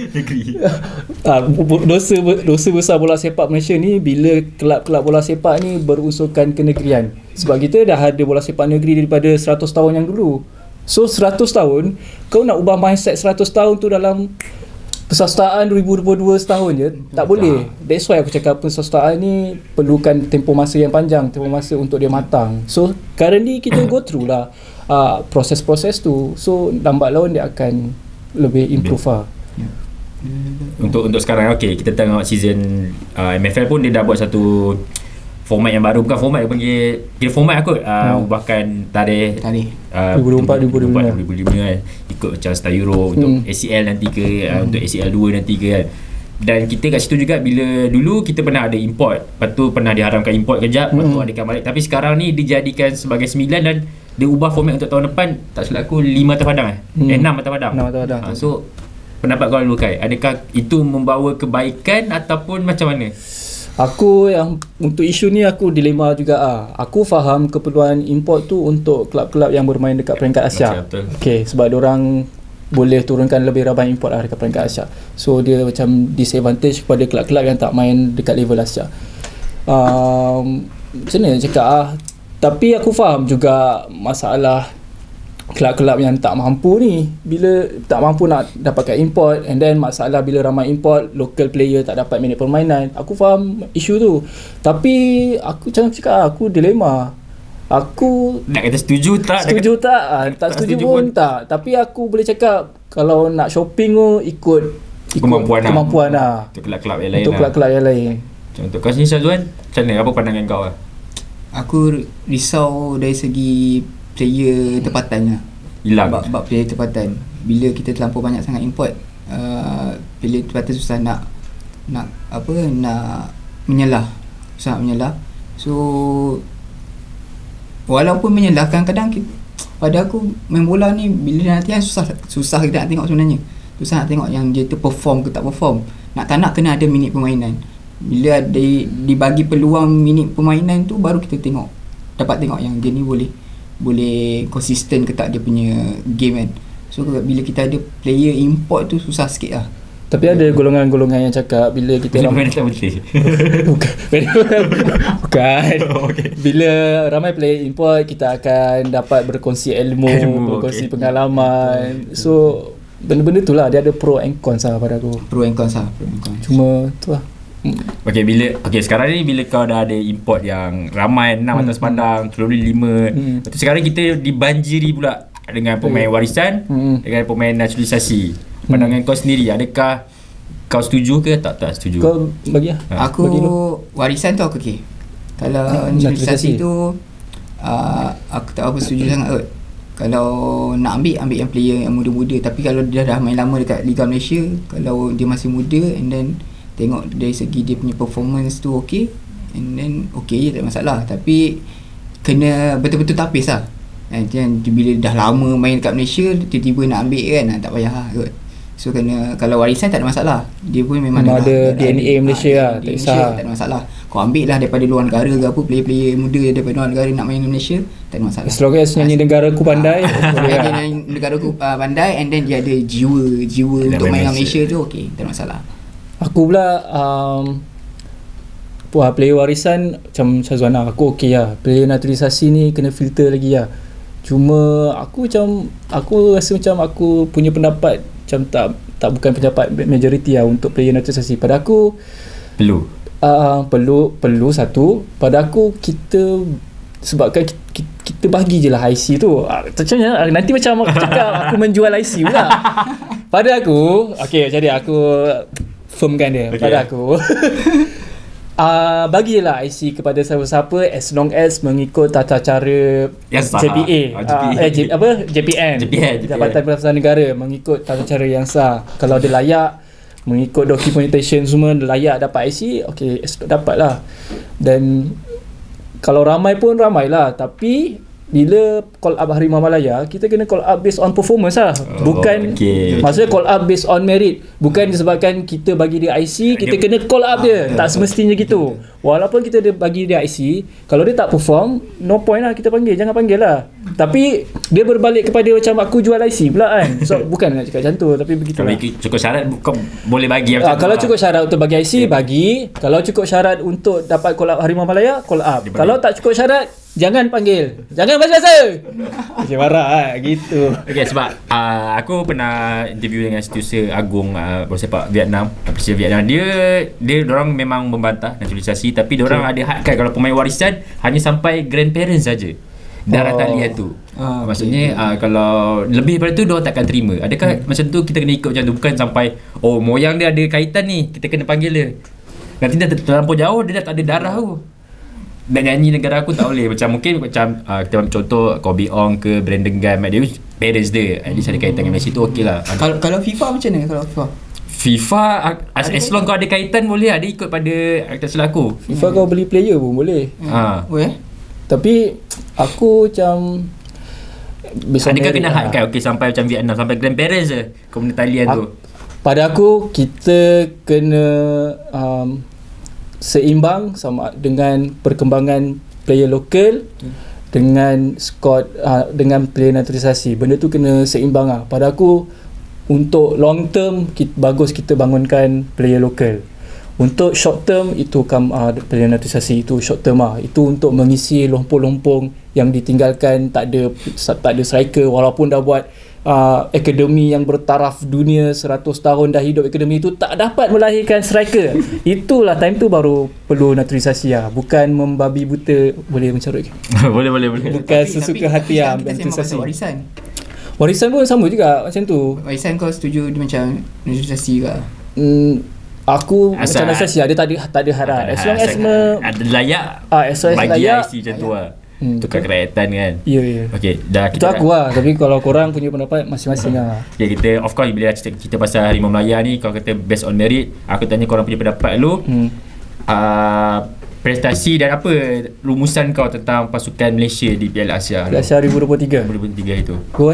dosa besar bola sepak Malaysia ni bila kelab-kelab bola sepak ni berunsurkan kenegerian. Sebab kita dah ada bola sepak negeri daripada 100 tahun yang dulu. So 100 tahun kau nak ubah mindset 100 tahun tu dalam persastaan 2022 setahun je tak boleh. That's why aku cakap persastaan ni perlukan tempoh masa yang panjang, tempoh masa untuk dia matang. So currently kita go through lah proses-proses tu. So lambat laun dia akan lebih improve lah. Untuk sekarang kita tengok season MFL pun dia dah buat satu format yang baru. Bukan format, dia panggil kira format aku ubahkan tarikh 2004-2005 kan, ikut macam Star Euro untuk ACL nanti ke untuk ACL 2 nanti ke kan. Dan kita kat situ juga, bila dulu kita pernah ada import, lepas tu pernah diharamkan import kejap, lepas tu adakan balik. Tapi sekarang ni dijadikan sebagai 9 dan dia ubah format untuk tahun depan. Tak silap aku 5 atas padang 6 atas padang. So pendapat kau dulu Kai, adakah itu membawa kebaikan ataupun macam mana? Aku yang untuk isu ni aku dilema juga Aku faham keperluan import tu untuk kelab-kelab yang bermain dekat peringkat Asia. Sebab diorang boleh turunkan lebih ramai import lah dekat peringkat Asia. So dia macam disadvantage kepada kelab-kelab yang tak main dekat level Asia. Macam mana nak cakap tapi aku faham juga masalah kelab-kelab yang tak mampu ni, bila tak mampu nak dapatkan import, and then masalah bila ramai import, local player tak dapat minit permainan. Aku faham isu tu, tapi aku macam cakap aku dilema. Aku nak kata setuju tak tak setuju pun tak. Tapi aku boleh cakap kalau nak shopping tu ikut kemampuan lah. Untuk kelab-kelab yang lain. Untuk kelab-kelab yang lain. Contoh kau sini Syazwan, macam mana, apa pandangan kau lah? Aku risau dari segi player tempatan lah. Hilang bab player tempatan. Bila kita terlampau banyak sangat import, player tempatan susah nak menyelah. So walaupun menyelah, kadang-kadang pada aku main bola ni bila latihan susah kita nak tengok sebenarnya. Susah nak tengok yang dia tu perform ke tak perform. Nak tak nak kena ada minit permainan. Bila dibagi peluang minit permainan tu, baru kita dapat tengok yang dia ni boleh konsisten ke tak dia punya game kan. So bila kita ada player import tu susah sikit lah. Tapi ada golongan-golongan yang cakap bila kita ramai tak boleh. Bukan. Bila ramai player import, kita akan dapat berkongsi ilmu, berkongsi pengalaman. So benda-benda tu lah, dia ada pro and cons lah pada aku. Pro and cons. Cuma tu lah. Sekarang ni bila kau dah ada import yang ramai 6 atas padang, Teluri 5. Lepas tu sekarang kita dibanjiri pula dengan pemain warisan, dengan pemain naturalisasi. Pandangan kau sendiri, adakah kau setuju ke tak setuju? Kau bagi lah. Aku bagi warisan tu aku okey. Kalau naturalisasi tu aku tak apa setuju sangat kot. Kalau nak ambil yang player yang muda-muda, tapi kalau dia dah main lama dekat Liga Malaysia, kalau dia masih muda and then tengok dari segi dia punya performance tu okay, and then okay je, tak masalah. Tapi kena betul-betul tapis lah. Jangan bila dah lama main kat Malaysia tiba-tiba nak ambil kan, tak payah lah kot. So kena, kalau warisan tak ada masalah, dia pun memang ada DNA Malaysia lah, tak kisah. Tak ada masalah. Kau ambil lah daripada luar negara ke apa, player-player muda daripada luar negara nak main di Malaysia, tak ada masalah. As long as nyanyi negara aku pandai, boleh dia lah. nyanyi negara aku pandai, and then dia ada jiwa untuk main dengan Malaysia tu, okay, tak ada masalah. Aku pula player warisan macam Syazwan lah, aku okey lah. Player naturalisasi ni kena filter lagi lah. Cuma aku rasa macam aku punya pendapat macam tak bukan pendapat majoriti lah untuk player naturalisasi. Pada aku perlu satu. Pada aku kita sebabkan kita bagi je lah IC tu. Macam mana nanti macam aku cakap aku menjual IC pula. Pada aku, okay, jadi aku firmkan dia. Okay. Pada aku bagilah IC kepada siapa-siapa as long as mengikut tata cara JPA, JPN, Jabatan Pertahanan Negara, mengikut tata cara yang sah. Kalau dia layak mengikut documentation semua, dia layak dapat IC, okay, dapat lah. Dan kalau ramai pun ramai lah, tapi bila call up Harimau Malaya, kita kena call up based on performance lah. Bukan maksudnya call up based on merit. Bukan disebabkan kita bagi dia IC, kita kena call up dia. Tak semestinya gitu. Walaupun kita bagi dia IC, kalau dia tak perform, no point lah kita panggil. Jangan panggil lah. Tapi dia berbalik kepada macam aku jual IC pula kan. So bukan nak cakap macam tu, tapi begitu lah. Kalau cukup syarat kau boleh bagi macam kalau cukup syarat untuk bagi IC, bagi. Kalau cukup syarat untuk dapat call up Harimau Malaya, call up. Kalau tak cukup syarat, jangan panggil. Jangan bahasa-bahasa. Macam marah lah gitu. Okay, sebab aku pernah interview dengan Setiausaha Agung bola sepak Vietnam, Persija Vietnam. Dia orang memang membantah naturalisasi, tapi dia orang ada hadkan kalau pemain warisan hanya sampai grandparents saja darah talian tu. Maksudnya kalau lebih daripada tu dia takkan terima. Adakah macam tu kita kena ikut macam tu, bukan sampai moyang dia ada kaitan ni kita kena panggil dia. Nanti dah terlampau jauh dia dah tak ada darah tu. Dan nyanyi negara aku tak boleh. Macam mungkin macam kita ambil contoh Kobe Ong ke Brandon Gunn, dia parents dia at least ada kaitan dengan Messi tu okey lah. Kalau FIFA macam mana? Kalau FIFA as long kau ada kaitan boleh lah. Dia ikut pada akta selaku. FIFA kau beli player pun boleh. Tapi aku macam adakah kena hadkan sampai macam Vietnam, sampai grandparents je kau punya talian tu? Pada aku kita kena seimbang sama dengan perkembangan player lokal dengan squad dengan player naturalisasi. Benda tu kena seimbang lah. Pada aku untuk long term bagus kita bangunkan player lokal. Untuk short term itu player naturalisasi itu short term lah. Itu untuk mengisi lompong-lompong yang ditinggalkan. Tak ada striker walaupun dah buat akademi yang bertaraf dunia 100 tahun dah hidup akademi itu, tak dapat melahirkan striker. Itulah time tu baru perlu naturalisasi lah. Bukan membabi buta. Boleh mencarut ke? boleh. Bukan sesuka hati lah naturalisasi. Warisan pun sama juga macam tu. Warisan kau setuju dia macam naturalisasi ke? Aku macam naturalisasi dia tak ada harap. As long as ada layak, as long as bagi layak, IC macam tu lah. Tukar kerajaan kan. Ya. Okey, dah kita aku lah. Tapi kalau korang punya pendapat masing-masing lah. Okay, kita of course bila kita pasal Harimau Malaya ni, kalau kata based on merit, aku tanya korang punya pendapat lu. Prestasi dan apa rumusan kau tentang pasukan Malaysia di Piala Asia 2023 itu. Kau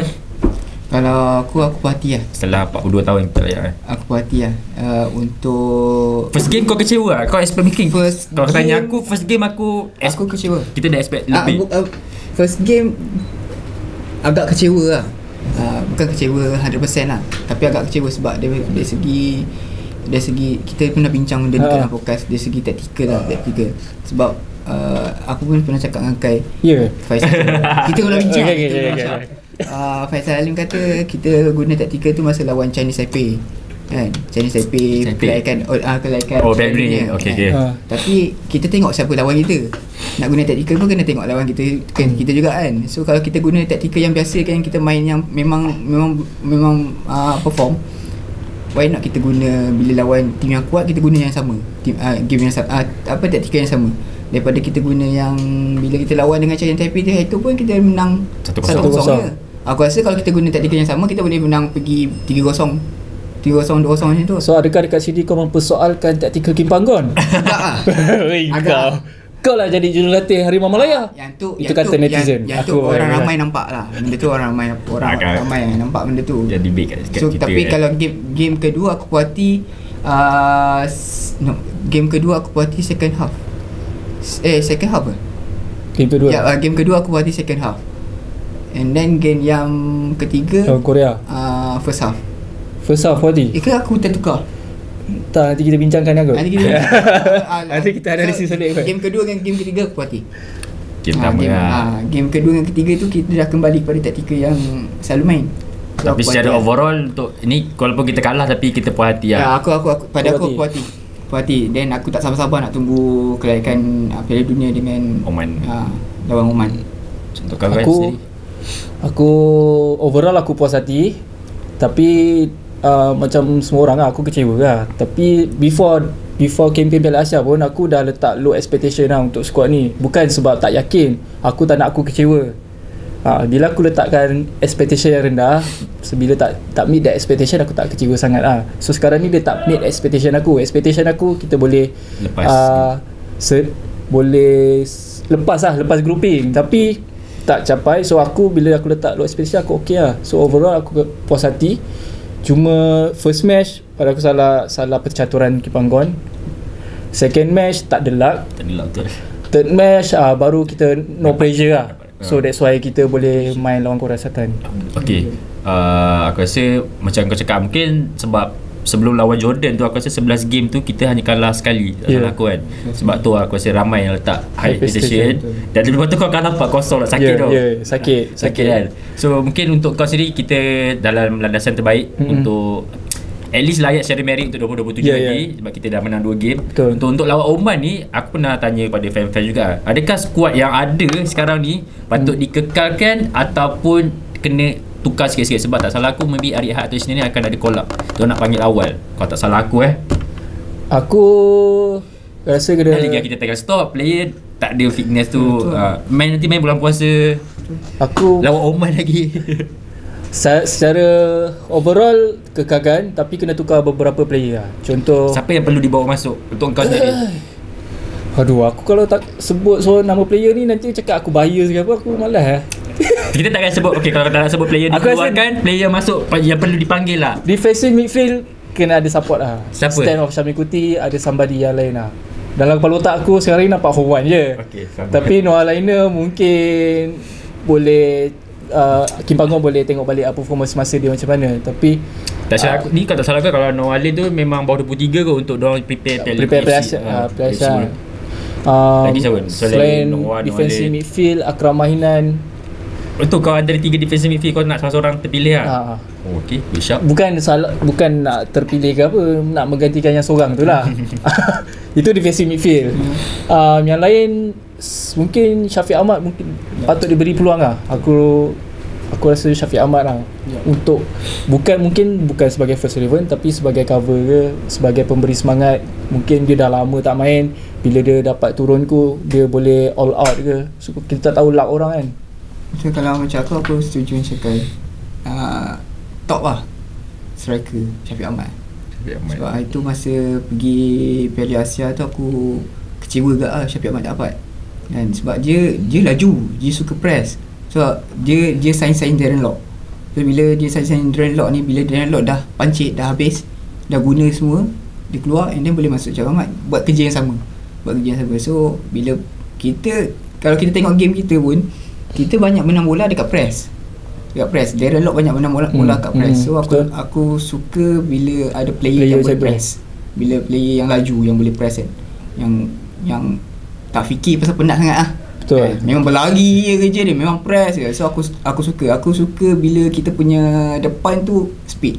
Kalau aku puas hati lah. Setelah 42 tahun kita layak kan. Aku puas hati lah. Untuk first game kau kecewa lah? Kau expect making kalau tanya aku first game aku kecewa. Kita dah expect lebih. First game agak kecewa lah. Bukan kecewa 100% lah, tapi agak kecewa sebab dari segi kita pernah bincang benda ni dalam podcast, dari segi taktikal lah. Sebab aku pun pernah cakap dengan Kai, Faisal, kita pernah bincang. Faisal Alim kata kita guna taktikal tu masa lawan Chinese Taipei kan. Chinese Taipei kelaikan Belgrade. Okay. Tapi kita tengok siapa lawan kita. Nak guna taktikal pun kena tengok lawan kita kita juga kan. So kalau kita guna taktikal yang biasa kan, kita main yang memang perform, why not kita guna bila lawan tim yang kuat, kita guna yang sama, game yang sama, taktikal yang sama. daripada kita guna yang bila kita lawan dengan China Taipei itu pun kita menang 1-0. 1-0 je. Aku rasa kalau kita guna taktikal yang sama kita boleh menang pergi 3-0 2-0 macam tu. So adakah dekat sini kau mempersoalkan taktikal Kim Panggon? Agak lah. Agak. Kau lah jadi jurulatih Harimau Malaya. Yang Itu kata netizen. Yang tu orang ramai nampak lah. Benda tu orang ramai yang nampak benda tu. Jadi big kat So kita, tapi kalau game kedua aku puas hati game kedua aku puas hati second half ke? Game kedua. Ya, game kedua aku puas hati second half. And then game yang ketiga Korea. First half. First half tadi. Ke aku tertukar. Tak, nanti kita bincangkan aku. Nanti kita analisis balik kot. Game kedua dengan game ketiga aku puas hati. Game pertama lah. Game kedua dan ketiga tu kita dah kembali kepada taktikal yang selalu main. So, tapi secara overall untuk ni walaupun kita kalah tapi kita puas hati lah. Aku puas hati. Then aku tak sabar-sabar nak tunggu kelayakan Piala Dunia dengan Oman. lawan Oman. Untuk kau guys sendiri. Aku overall aku puas hati. Tapi macam semua orang lah, aku kecewa lah. Tapi before kempen Piala Asia pun aku dah letak low expectation lah untuk squad ni. Bukan sebab tak yakin, aku tak nak aku kecewa. Bila aku letakkan expectation yang rendah, bila tak meet that expectation, aku tak kecewa sangat lah. So sekarang ni dia tak meet expectation aku. Expectation aku kita boleh lepas lepas grouping, tapi tak capai. So aku bila aku letak low expectation, aku okay lah. So overall aku puas hati. Cuma first match pada aku salah percaturan Kim Panggon. Second match tak ada luck. betul. Third match baru kita no pressure lah. So that's why kita boleh main lawan Korea Selatan. Okay, aku rasa macam kau cakap mungkin sebab sebelum lawan Jordan tu aku rasa 11 game tu kita hanya kalah sekali. Salah aku kan. Sebab tu aku rasa ramai yang letak high expectation. Dan lepas tu kau kalah 4-0 lah, sakit tau. Sakit kan. So mungkin untuk kau sendiri kita dalam landasan terbaik untuk at least layak secara merit untuk 2027 lagi sebab kita dah menang 2 game. Betul. Untuk lawan Oman ni aku pernah tanya kepada fan-fan juga, adakah skuad yang ada sekarang ni patut dikekalkan ataupun kena tukar sikit-sikit? Sebab tak salah aku maybe Ari Ahad atau Isnin ni akan ada call up. Dia nak panggil awal. Kalau tak salah aku Aku rasa kena liga kita tengah stop, player tak ada fitness tu. Nanti main bulan puasa. Aku Lawan Oman lagi. secara overall kekalkan, tapi kena tukar beberapa player lah. Contoh Siapa yang perlu dibawa masuk untuk kau sendiri? Aduh, aku kalau tak sebut nama player ni nanti cakap aku bias ke apa, aku malas Kita takkan sebut. Okay, kalau tak nak sebut player dikeluarkan, player masuk yang perlu dipanggil lah. Defensive midfield kena ada support lah. Siapa? Stand of Syamil Kuti, ada somebody yang lain lah. Dalam kepala otak aku sekarang ni nampak Hwan je. Okay, sama. Tapi Noah Liner mungkin boleh Kim Panggon boleh tengok balik performance masa dia macam mana. Tapi tak salah aku ni, kalau tak salah kan, kalau Noah Lin tu memang bawah 23 ke untuk diorang prepare Piala Asia. Lagi siapa? Selain Noah defensive Lin. midfield, Akram Mahinan. Untuk kau dari 3 defensive midfield kau nak salah seorang terpilih lah. Oh, okay, Bishop. Bukan nak terpilih ke apa, nak menggantikan yang seorang tu lah. Itu defensive midfield. Yang lain mungkin Syafiq Ahmad mungkin patut diberi peluang lah. Aku rasa Syafiq Ahmad lah. Untuk bukan sebagai first 11 tapi sebagai cover ke, sebagai pemberi semangat. Mungkin dia dah lama tak main, bila dia dapat turun dia boleh all out ke. So, kita tak tahu luck orang kan. So kalau macam aku setuju cakap top lah striker Syafiq Ahmad. Sebab itu masa pergi Piala Asia tu aku kecewa juga lah Syafiq Ahmad tak dapat. Dan sebab dia laju, dia suka press. So dia sign Darren Lock. So bila dia sign Darren Lock ni, bila Darren Lock dah pancit, dah habis, dah guna semua, dia keluar and then boleh masuk Syafiq Ahmad buat kerja yang sama. So bila kalau kita tengok game kita pun, kita banyak menang bola dekat press. Darren Lock banyak menang bola kat press. So aku suka bila ada player yang boleh press. Bila player yang laju, yang boleh press kan. Yang tak fikir pasal penat sangat lah. Betul. Memang berlari je kerja dia, memang press je. So aku suka bila kita punya depan tu speed.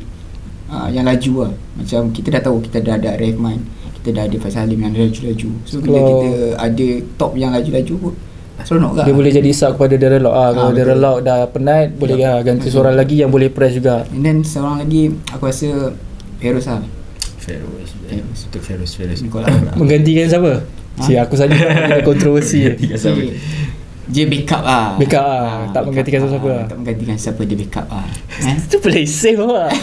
Yang laju lah. Macam kita dah tahu kita dah ada Rahman, kita dah ada Faisal Halim yang laju-laju. So bila kita ada top yang laju-laju pun seronok dia boleh jadi sub kepada Darren Lock kalau Darren Lock dah penat, boleh ganti seorang lagi yang boleh press juga. And then seorang lagi aku rasa Feroz lah. Feroz. Nicola. Menggantikan siapa? Aku saja ada kontroversi. Dia backup lah. Backup lah. Tak menggantikan siapa lah. Tak menggantikan siapa, dia backup lah. Itu play safe lah.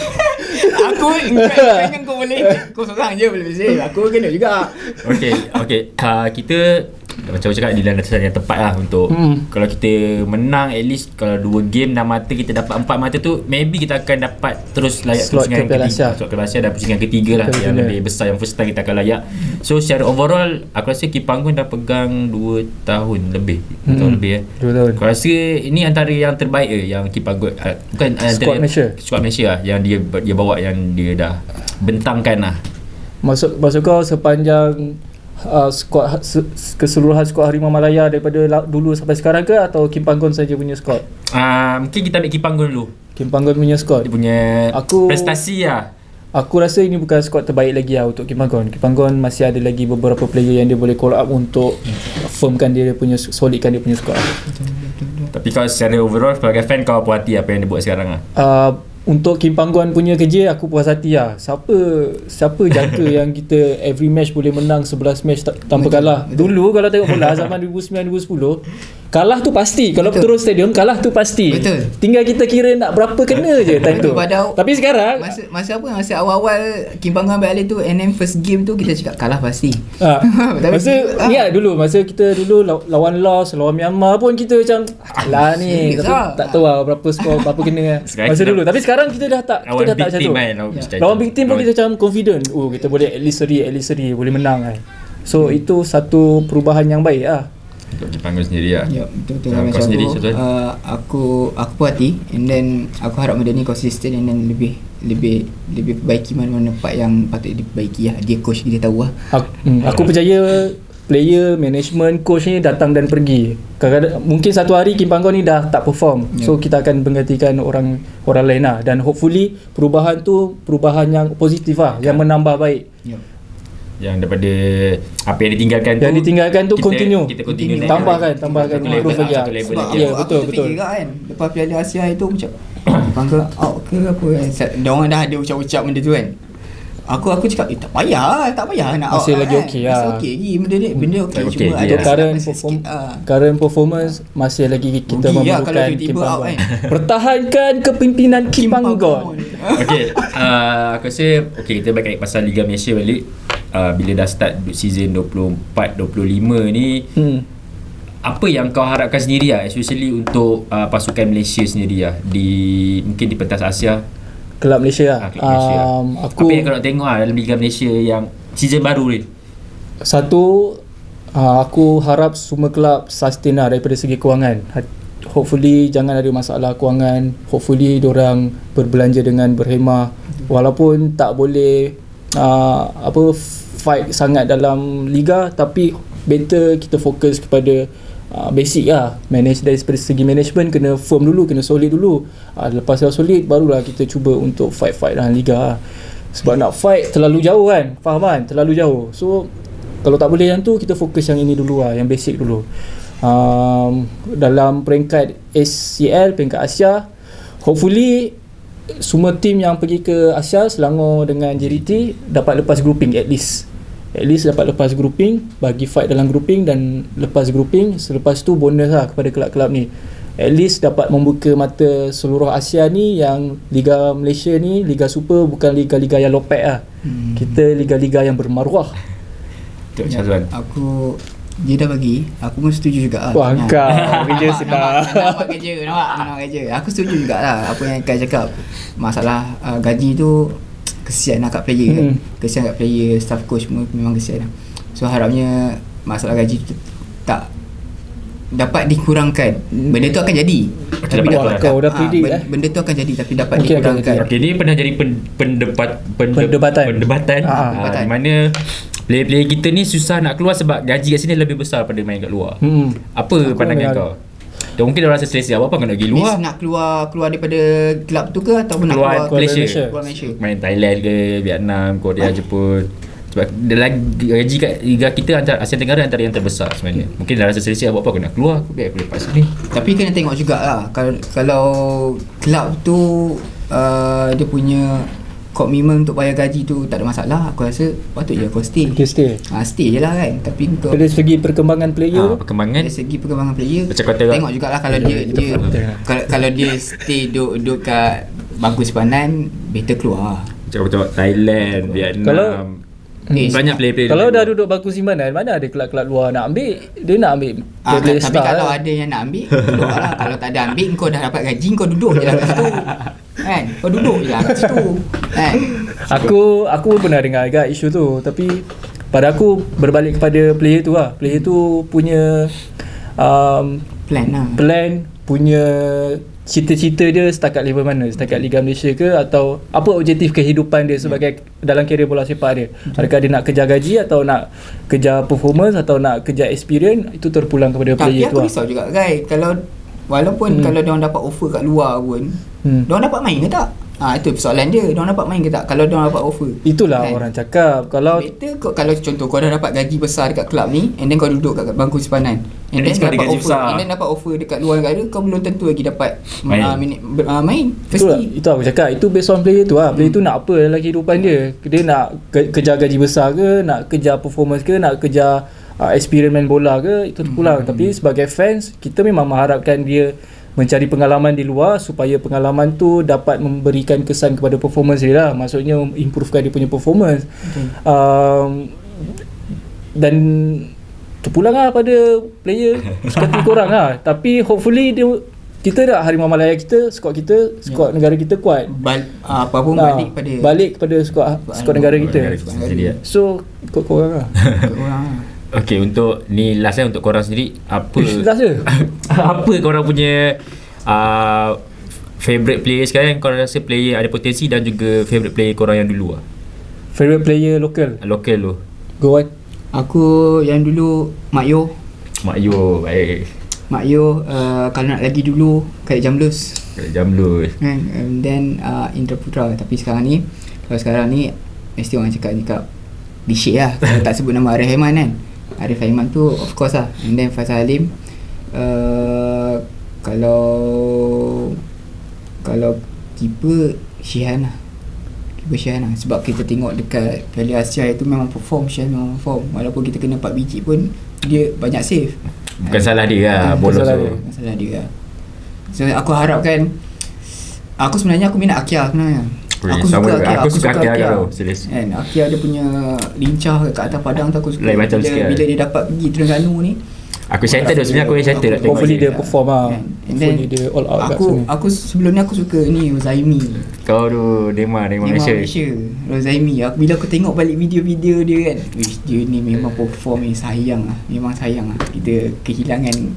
Aku kan kau boleh, kau seorang je boleh safe. Aku kena juga. Okay. Kita macam cakap di dalam dasar yang tepat lah untuk kalau kita menang at least kalau 2 game 6 mata kita dapat 4 mata tu, maybe kita akan dapat terus layak slot pusingan ke Piala ketiga, Asia. slot ke Piala Asia dan pusingan ketiga lah yang lebih besar, yang first time kita akan layak. So secara overall aku rasa Kim Panggon dah pegang 2 tahun lebih 2 tahun lebih 2 tahun. Aku rasa ini antara yang terbaik yang Kim Panggon bukan Squad Malaysia. Squad Malaysia lah, yang dia bawa, yang dia dah bentangkan lah. Maksud kau sepanjang skuad keseluruhan skuad Harimau Malaya daripada dulu sampai sekarang ke, atau Kim Panggon saja punya skuad? Mungkin kita ambil Kim Panggon dulu. Kim Panggon punya skuad. Dia punya prestasi lah. Aku rasa ini bukan skuad terbaik lagi lah untuk Kim Panggon. Kim Panggon masih ada lagi beberapa player yang dia boleh call up untuk firmkan dia punya, solidkan dia punya skuad. Tapi kalau secara overall sebagai fan kau puas hati apa yang dia buat sekarang lah? Untuk Kim Panggon punya kerja aku puas hati lah. Siapa jangka yang kita every match boleh menang 11 match tanpa kalah. Dulu kalau tengok bola zaman 2009-2010, kalah tu pasti. Kalau turun stadium kalah tu pasti. Betul. Tinggal kita kira nak berapa kena je time tu. Tapi sekarang masa awal-awal Kim Panggon ambil alih tu, and then first game tu kita cakap kalah pasti. Ni dulu masa kita dulu lawan Laos, lawan Myanmar pun kita macam lah ni, tapi tak tahu lah berapa skor, berapa kena masa dulu. Tapi sekarang kita dah tak macam tu. Lawan big team pun kita macam confident. Kita boleh at least seri boleh menang kan. So itu satu perubahan yang baik lah untuk Kim Panggon sendiri lah. Ya, betul macam sendiri, aku puas hati, and then aku harap benda ni konsisten, and then lebih perbaiki mana-mana part yang patut diperbaiki lah. Dia coach, dia tahu lah. Aku percaya player, management, coach ni datang dan pergi. Kadang-kadang mungkin satu hari Kim Panggon ni dah tak perform, so kita akan menggantikan orang lain lah, dan hopefully perubahan tu perubahan yang positif lah, yang menambah baik. Yang daripada apa yang ditinggalkan tu continue. Kita continue tambahkan improve lagi. Ya, betul. Kan lepas Piala Asia itu macam Panggon out ke apa, dia orang dah ada ucap-ucap benda tu kan. Aku cakap tak payah nak masih out lagi kan. okey lah. Masih okey lagi benda okey, cuma ada current performance masih lagi kita memerlukan Kim Panggon. Pertahankan kepimpinan Kim Panggon. Okey, aku rasa kita balik pasal Liga Malaysia balik. Bila dah start season 24-25 ni, apa yang kau harapkan sendiri lah, especially untuk pasukan Malaysia sendiri lah, mungkin di pentas Asia, Kelab Malaysia lah. Apa yang kau nak tengok dalam Liga Malaysia yang season baru ni? Satu, aku harap semua kelab sustain lah daripada segi kewangan. Hopefully jangan ada masalah kewangan. Hopefully diorang berbelanja dengan berhemah, walaupun tak boleh fight sangat dalam liga, tapi better kita fokus kepada basic lah. Dari segi management kena firm dulu, kena solid dulu. Lepas dah solid barulah kita cuba untuk fight dalam liga lah. Sebab nak fight terlalu jauh kan, faham kan, terlalu jauh. So kalau tak boleh yang tu, kita fokus yang ini dulu lah, yang basic dulu. Dalam peringkat ACL, peringkat Asia, hopefully semua tim yang pergi ke Asia, Selangor dengan JDT dapat lepas grouping at least dapat lepas grouping, bagi fight dalam grouping dan lepas grouping. Selepas tu bonus lah kepada kelab-kelab ni, at least dapat membuka mata seluruh Asia ni, yang Liga Malaysia ni, Liga Super bukan liga-liga yang lopek lah. Kita liga-liga yang bermaruah. Dia dah bagi, aku pun setuju juga lah. Wah, kau kerja sedap. Nampak kerja. Aku setuju juga lah apa yang Kai cakap. Masalah gaji tu kesian lah kat player kan. Kesian kat player, staff coach semua memang kesian lah. So harapnya masalah gaji tu tak dapat dikurangkan. Benda tu akan jadi. Kau dah predict benda tu akan jadi tapi dapat dikurangkan. Okey, ni pernah jadi perdebatan. Di mana player-player kita ni susah nak keluar sebab gaji kat sini lebih besar daripada main kat luar. Apa pandangan kau? Dan mungkin dia rasa selesa apa kau nak pergi luar? Nak keluar daripada kelab tu ke, ataupun nak keluar Malaysia? Main Thailand ke, Vietnam, Korea, Jepun. Sebab gaji kat Liga kita antara Asia Tenggara antara yang terbesar sebenarnya. Mungkin dah rasa selesa apa aku nak keluar, aku biar aku lepas ni. Tapi kena tengok jugalah, kalau kelab tu dia punya komitmen untuk bayar gaji tu tak ada masalah, aku rasa patut je kau stay. Okay, stay. Stay je lah kan. Tapi kau Dari segi perkembangan player tu, Perkembangan dari segi perkembangan player, macam kau tengok tengok jugalah kalau dia kalau dia stay duduk kat bangku simpanan, better keluar. macam kau tengok Thailand, Vietnam. Kalau- banyak player-player kalau dia dah duduk bangku simpanan, mana ada kelab-kelab luar nak ambil, dia nak ambil player Tapi star kalau lah. ada yang nak ambil, keluar lah. Kalau tak ada ambil, kau dah dapat gaji, kau duduk je lah kat situ. Kan? Kau duduk je lah kat situ. Kan? Aku pernah dengar agak isu tu, tapi pada aku berbalik kepada player tu lah. Player tu punya Plan lah. plan, punya cita-cita dia setakat level mana, setakat Liga Malaysia ke, atau apa objektif kehidupan dia sebagai dalam kerjaya bola sepak dia. Adakah dia nak kejar gaji, atau nak kejar performance, atau nak kejar experience, itu terpulang kepada Tapi player tu aku lah. risau juga guys, kalau walaupun kalau diorang dapat offer kat luar pun, diorang dapat main ke tak? Itu persoalan dia, diorang dapat main ke tak kalau diorang dapat offer. Itulah Kan? orang cakap, kalau Better kalau contoh kau dah dapat gaji besar dekat kelab ni, and then kau duduk kat bangku simpanan, and And then then dapat gaji offer, besar. and then dapat offer dekat luar negara, kau belum tentu lagi dapat Main. main itulah, firstly. itu aku cakap, itu based on player tu lah. Player tu nak apa dalam kehidupan dia, dia nak kejar gaji besar ke, nak kejar performance ke, nak kejar experience main bola ke, itu terpulang. Tapi sebagai fans, kita memang mengharapkan dia mencari pengalaman di luar, supaya pengalaman tu dapat memberikan kesan kepada performance dia lah. Maksudnya improvekan dia punya performance. Dan terpulang lah pada player seperti korang lah. Tapi hopefully kita dah Harimau Malaya kita, skuad negara kita kuat. Apa pun balik kepada skuad negara kita. Jadi, So ikut korang lah. Ikut orang lah. okay, untuk ni last untuk korang sendiri, apa Last je. apa korang punya favourite player sekarang, korang rasa player ada potensi, dan juga favourite player korang yang dulu lah, Favorite player local. lokal tu? Go on. Aku yang dulu Mak Yo. Mak Yo, baik. Mak Yo, kalau nak lagi dulu Khalid Jamlus Jamlu. kan, and then Indra Putra. Tapi sekarang ni, mesti orang cakap Bishik lah kalau tak sebut nama Arif Aiman kan. Arif Aiman tu of course lah, and then Faisal Halim. Kalau keeper Shihan lah. Sebab kita tengok dekat Piala Asia itu memang perform. Shihan memang perform, walaupun kita kena 4 biji pun dia banyak save. Bukan salah dia lah, bolos salah tu. dia. Masalah dia lah. So aku harapkan, aku minat Akia sebenarnya. Aku suka Akia tu, serius. Kan, Akia dia punya lincah kat atas padang tu aku suka. Lain macam sikit. Bila dia dapat pergi Terengganu ni, Aku excited tu, sebenarnya aku excited nak tengok Hopefully dia. dia perform lah. Kan. And then Hopefully dia all out kat sana. aku sebelum ni aku suka ni Rozaimi. Kau tu Dema Malaysia. Rozaimi. Bila aku tengok balik video-video dia kan, dia ni memang perform ni, sayang lah. Memang sayang lah kita kehilangan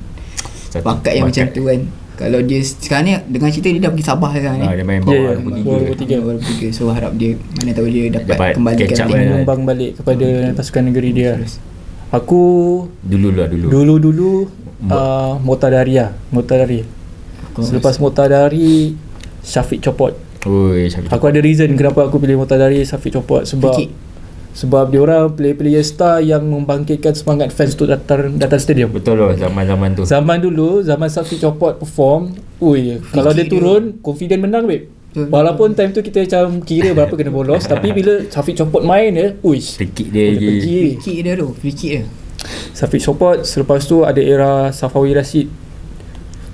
bakat yang macam tu kan. Kalau dia sekarang ni dengan cerita dia dah pergi Sabah sekarang ni. Dia main Ya, bawah 23. 23. So harap dia, mana tahu dia Dapat dapat kembalikan catch up link. kan. Menyumbang balik kepada pasukan negeri dia. Aku dulu Motadari. Selepas Motadari, Syafiq Copot. Oi, Syafiq. Aku ada reason kenapa aku pilih Motadari, Syafiq Copot. Sebab dia orang player star yang membangkitkan semangat fans untuk datang stadium. Betul loh, zaman-zaman tu. Zaman dulu, zaman Syafiq Copot perform, kalau dia turun, confident menang babe. Walaupun time tu kita macam kira berapa kena bolos, tapi bila Syafiq Copot main dia, Free kick dia boleh pergi. Free kick dia. Syafiq Copot, selepas tu ada era Safawi Rashid.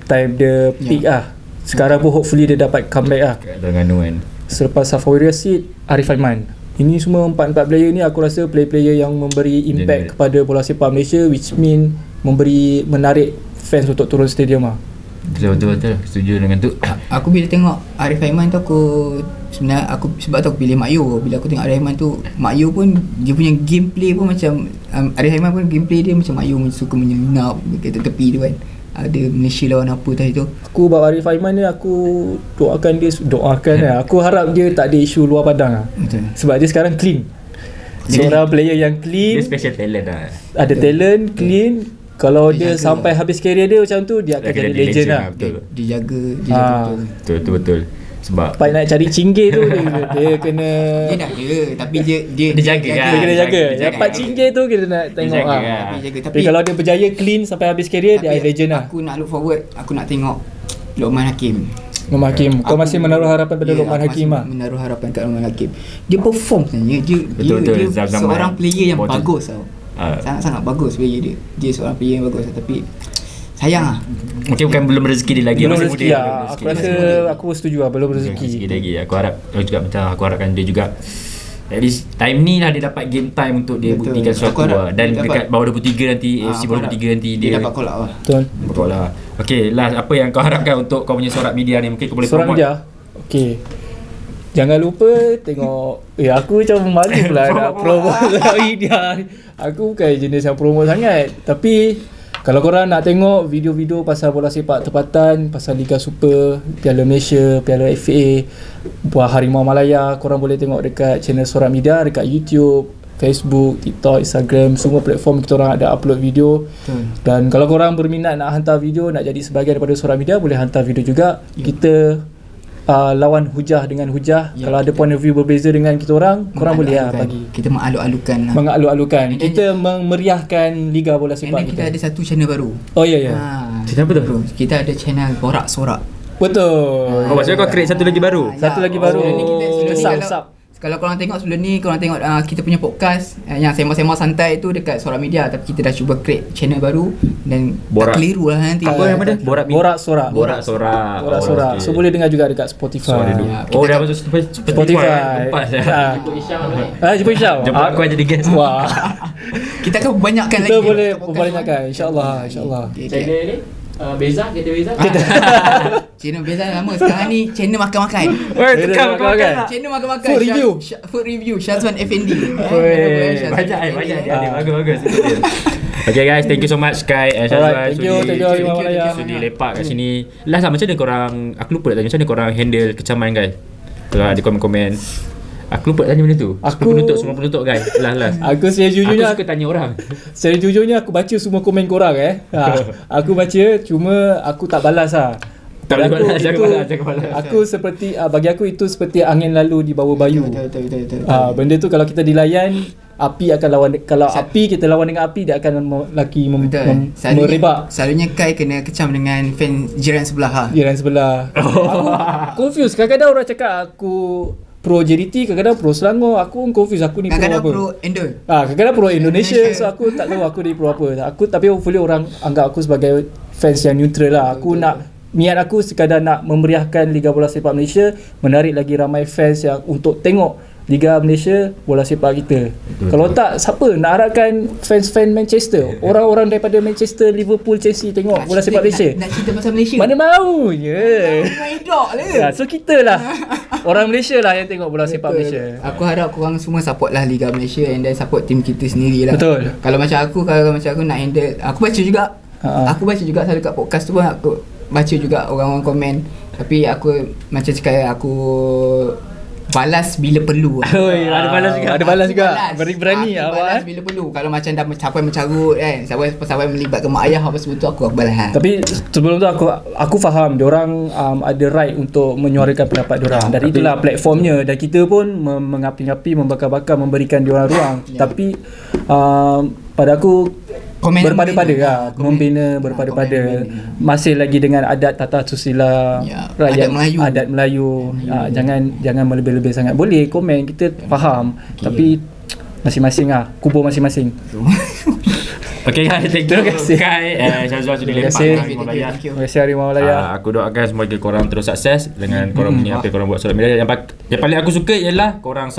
Time dia peak lah. Sekarang pun hopefully dia dapat comeback lah. Kat Terengganu kan. Selepas Safawi Rashid, Arif Aiman. Ini semua 4 player ni aku rasa player-player yang memberi impact kepada bola sepak Malaysia, which mean menarik fans untuk turun stadium lah. Betul. Setuju dengan tu. Aku bila tengok Arif Aiman tu, sebab tu aku pilih Mak Yo. Bila aku tengok Arif Aiman tu, Mak Yo pun dia punya gameplay pun macam Arif Aiman pun gameplay dia macam Mak Yo, suka menyelinap kat tepi tu kan. Ada Malaysia lawan apa tadi tu. Aku buat Arif Aiman ni, aku doakan lah. Aku harap dia tak ada isu luar padang lah. Betul. Sebab dia sekarang clean. Seorang player yang clean, Dia special talent lah. ada talent, clean. Kalau dia sampai habis career dia macam tu, dia akan jadi legend lah. Betul. Dia jaga betul. Betul. Sebab Sampai nak cari cinggir tu dia kena Dia dah ada, tapi dia jaga kan. dia kena jaga. Dia Dapat cinggir tu kita nak tengok jaga lah. kan. Dia jaga. Tapi kalau dia berjaya clean sampai habis career, dia legend lah. Aku nak look forward, aku nak tengok Luqman Hakim. Luqman Hakim. Kau masih menaruh harapan pada Luqman aku Hakim masih ah? menaruh harapan kat Luqman Hakim. Dia perform sebenarnya. Betul, Dia zaman seorang player yang Porto. bagus tau. Sangat-sangat bagus player dia. Dia seorang player yang bagus tapi sayang lah. Mungkin bukan belum rezeki dia lagi. Belum masih rezeki muda, lah. belum Aku rezeki. rasa aku setuju lah. Belum Belum rezeki. rezeki lagi. Aku harap juga macam aku harapkan dia juga at least time ni lah dia dapat game time untuk dia Betul. buktikan sesuatu Aku harap lah. Dan dia dekat bawah 23 nanti, AFC aku bawah harap 23 nanti dia dapat call out lah. Betul. betul lah. Okay, last apa yang kau harapkan untuk kau punya sorak media ni? Mungkin kau boleh Sorak promote. media. Okey. Jangan lupa tengok. Aku macam malu pula nak promote sorak media. Aku bukan jenis yang promote sangat. Tapi kalau korang nak tengok video-video pasal bola sepak tempatan, pasal Liga Super, Piala Malaysia, Piala FA, Buah Harimau Malaya, korang boleh tengok dekat channel Sorak Media, dekat YouTube, Facebook, TikTok, Instagram, semua platform kita orang ada upload video. Dan kalau korang berminat nak hantar video, nak jadi sebahagian daripada Sorak Media, boleh hantar video juga. Kita lawan hujah dengan hujah. Kalau ada point of view berbeza dengan kita orang, korang boleh lah bagi. Kita mengalu-alukan lah. Mengalu-alukan. And then- Kita memeriahkan Liga Bola And Sepak then kita ada satu channel baru. Oh ya ya. Channel apa tu? Bro, kita ada channel Borak Sorak. Betul. Oh, maksudnya kau create satu lagi baru? Satu lagi baru. Sebelum ni Sub, kalau, sub. kalau korang tengok sebelum ni, korang tengok kita punya podcast yang sembang-sembang santai tu dekat Sorak Media. Tapi kita dah cuba create channel baru dan Borak. tak keliru lah nanti. Apa yang ada? Borak Borak Sorak. Borak Sorak. Borak Oh, Sorak. okay. So boleh dengar juga dekat Spotify. Sorry dulu. Ya, Oh, kita dah tak- masuk Spotify. Spotify. Lepas ya. Jumpa Isyam. Jumpa aku aja di guest. Wah. Kita akan banyakkan lagi. Kita boleh podcast. perbanyakkan insya-Allah, insya-Allah. Okay, okay. Channel ni Beza, kita Beza. Channel beza lama. Sekarang ni channel makan-makan. Weh, tukar Makan-makan. makan lah. Channel makan-makan. Food review. Food review. Syazwan Effendi. Weh, banyak dia ada. Bagus. Okay guys, thank you so much Sky and Syazwan. Alright, thank you Harimau Malaya. Sudi lepak kat sini. Last lah, macam mana korang, aku lupa nak tanya, macam mana korang handle kecaman guys? Kalau ada komen-komen, aku lupa tanya benda tu. Semua penutup guys. Last. Aku Aku suka tanya orang. sejujurnya aku baca semua komen korang Aku baca, cuma aku tak balas lah. Tak boleh Bagi aku balas, jangan itu- balas, jangan balas. Aku seperti bagi aku itu seperti angin lalu di bawah bayu. Betul. Benda tu kalau kita dilayan, api akan lawan. Kalau api kita lawan dengan api, dia akan Betul. merebak Selalunya Kai kena kecam dengan fan jiran sebelah ha. jiran sebelah. Aku confused. Kadang-kadang orang cakap aku pro JDT, kadang-kadang pro Selangor. Aku confused, aku ni pro Kadang-kadang apa. pro Endo. Kadang-kadang pro Indonesia. Indonesia. So aku tak tahu aku ni pro apa. Tapi hopefully orang anggap aku sebagai fans yang neutral lah. Aku nak, niat aku sekadar nak memeriahkan Liga Bola Sepak Malaysia, menarik lagi ramai fans yang untuk tengok Liga Malaysia, bola sepak kita. Kalau tak, siapa nak harapkan fans-fans Manchester, orang-orang daripada Manchester, Liverpool, Chelsea tengok bola sepak Malaysia? Nak cerita pasal Malaysia. Mana mau je. Main dog lah. So kita lah orang Malaysia lah yang tengok bola sepak Malaysia. Aku harap korang semua support lah Liga Malaysia and then support team kita sendiri lah. Betul. Kalau macam aku nak handle, aku baca juga. Aku baca juga selalu kat podcast tu pun aku baca juga orang-orang komen. Tapi aku macam cakap, aku balas bila perlu. Oi, ada balas juga. Ada balas Aku juga. balas. Berani Aku awak. balas bila perlu. Kalau macam dah sampai mencarut kan, sampai melibatkan mak ayah apa semua tu, aku balas. Tapi sebelum tu aku faham diorang ada right untuk menyuarakan pendapat diorang. Dan itulah platformnya, dan kita pun mengapi-ngapi, membakar-bakar, memberikan diorang ruang. Tapi pada aku Komen berpada-pada membina. lah, membina berpada-pada. Komen Masih lagi dengan adat tata susila Ya, rakyat, adat Melayu. adat Melayu. Jangan melebih-lebih sangat. Boleh komen, kita faham. Tapi masing-masing lah, kubur masing-masing. Okay guys, thank you Terima kasih. Sky and Syazwan sudi Terima lepak kasih. dengan Harimau Malaya. Thank you. Terima kasih Harimau Malaya. Aku doakan semoga korang terus sukses dengan korang punya apa yang korang buat social media. Yang paling aku suka ialah korang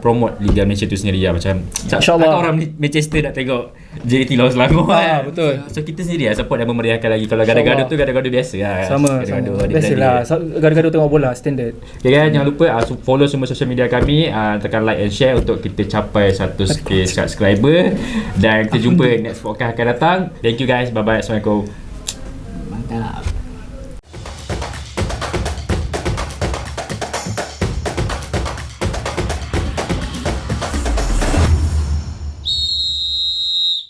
promote Liga Malaysia tu sendiri lah. Macam InsyaAllah. takkan orang Manchester nak tengok JDT lawan Selangor kan. Betul. So kita sendiri lah support dan memeriahkan lagi. Kalau gaduh-gaduh tu gaduh-gaduh biasa lah. Sama. Gaduh-gaduh adik-beradik. Biasalah. Gaduh-gaduh tengok bola standard. Okay guys, jangan lupa follow semua social media kami, tekan like and share untuk kita capai 100k subscriber. Dan kita jumpa next podcast akan datang. Thank you guys, bye bye, assalamualaikum. Mantap.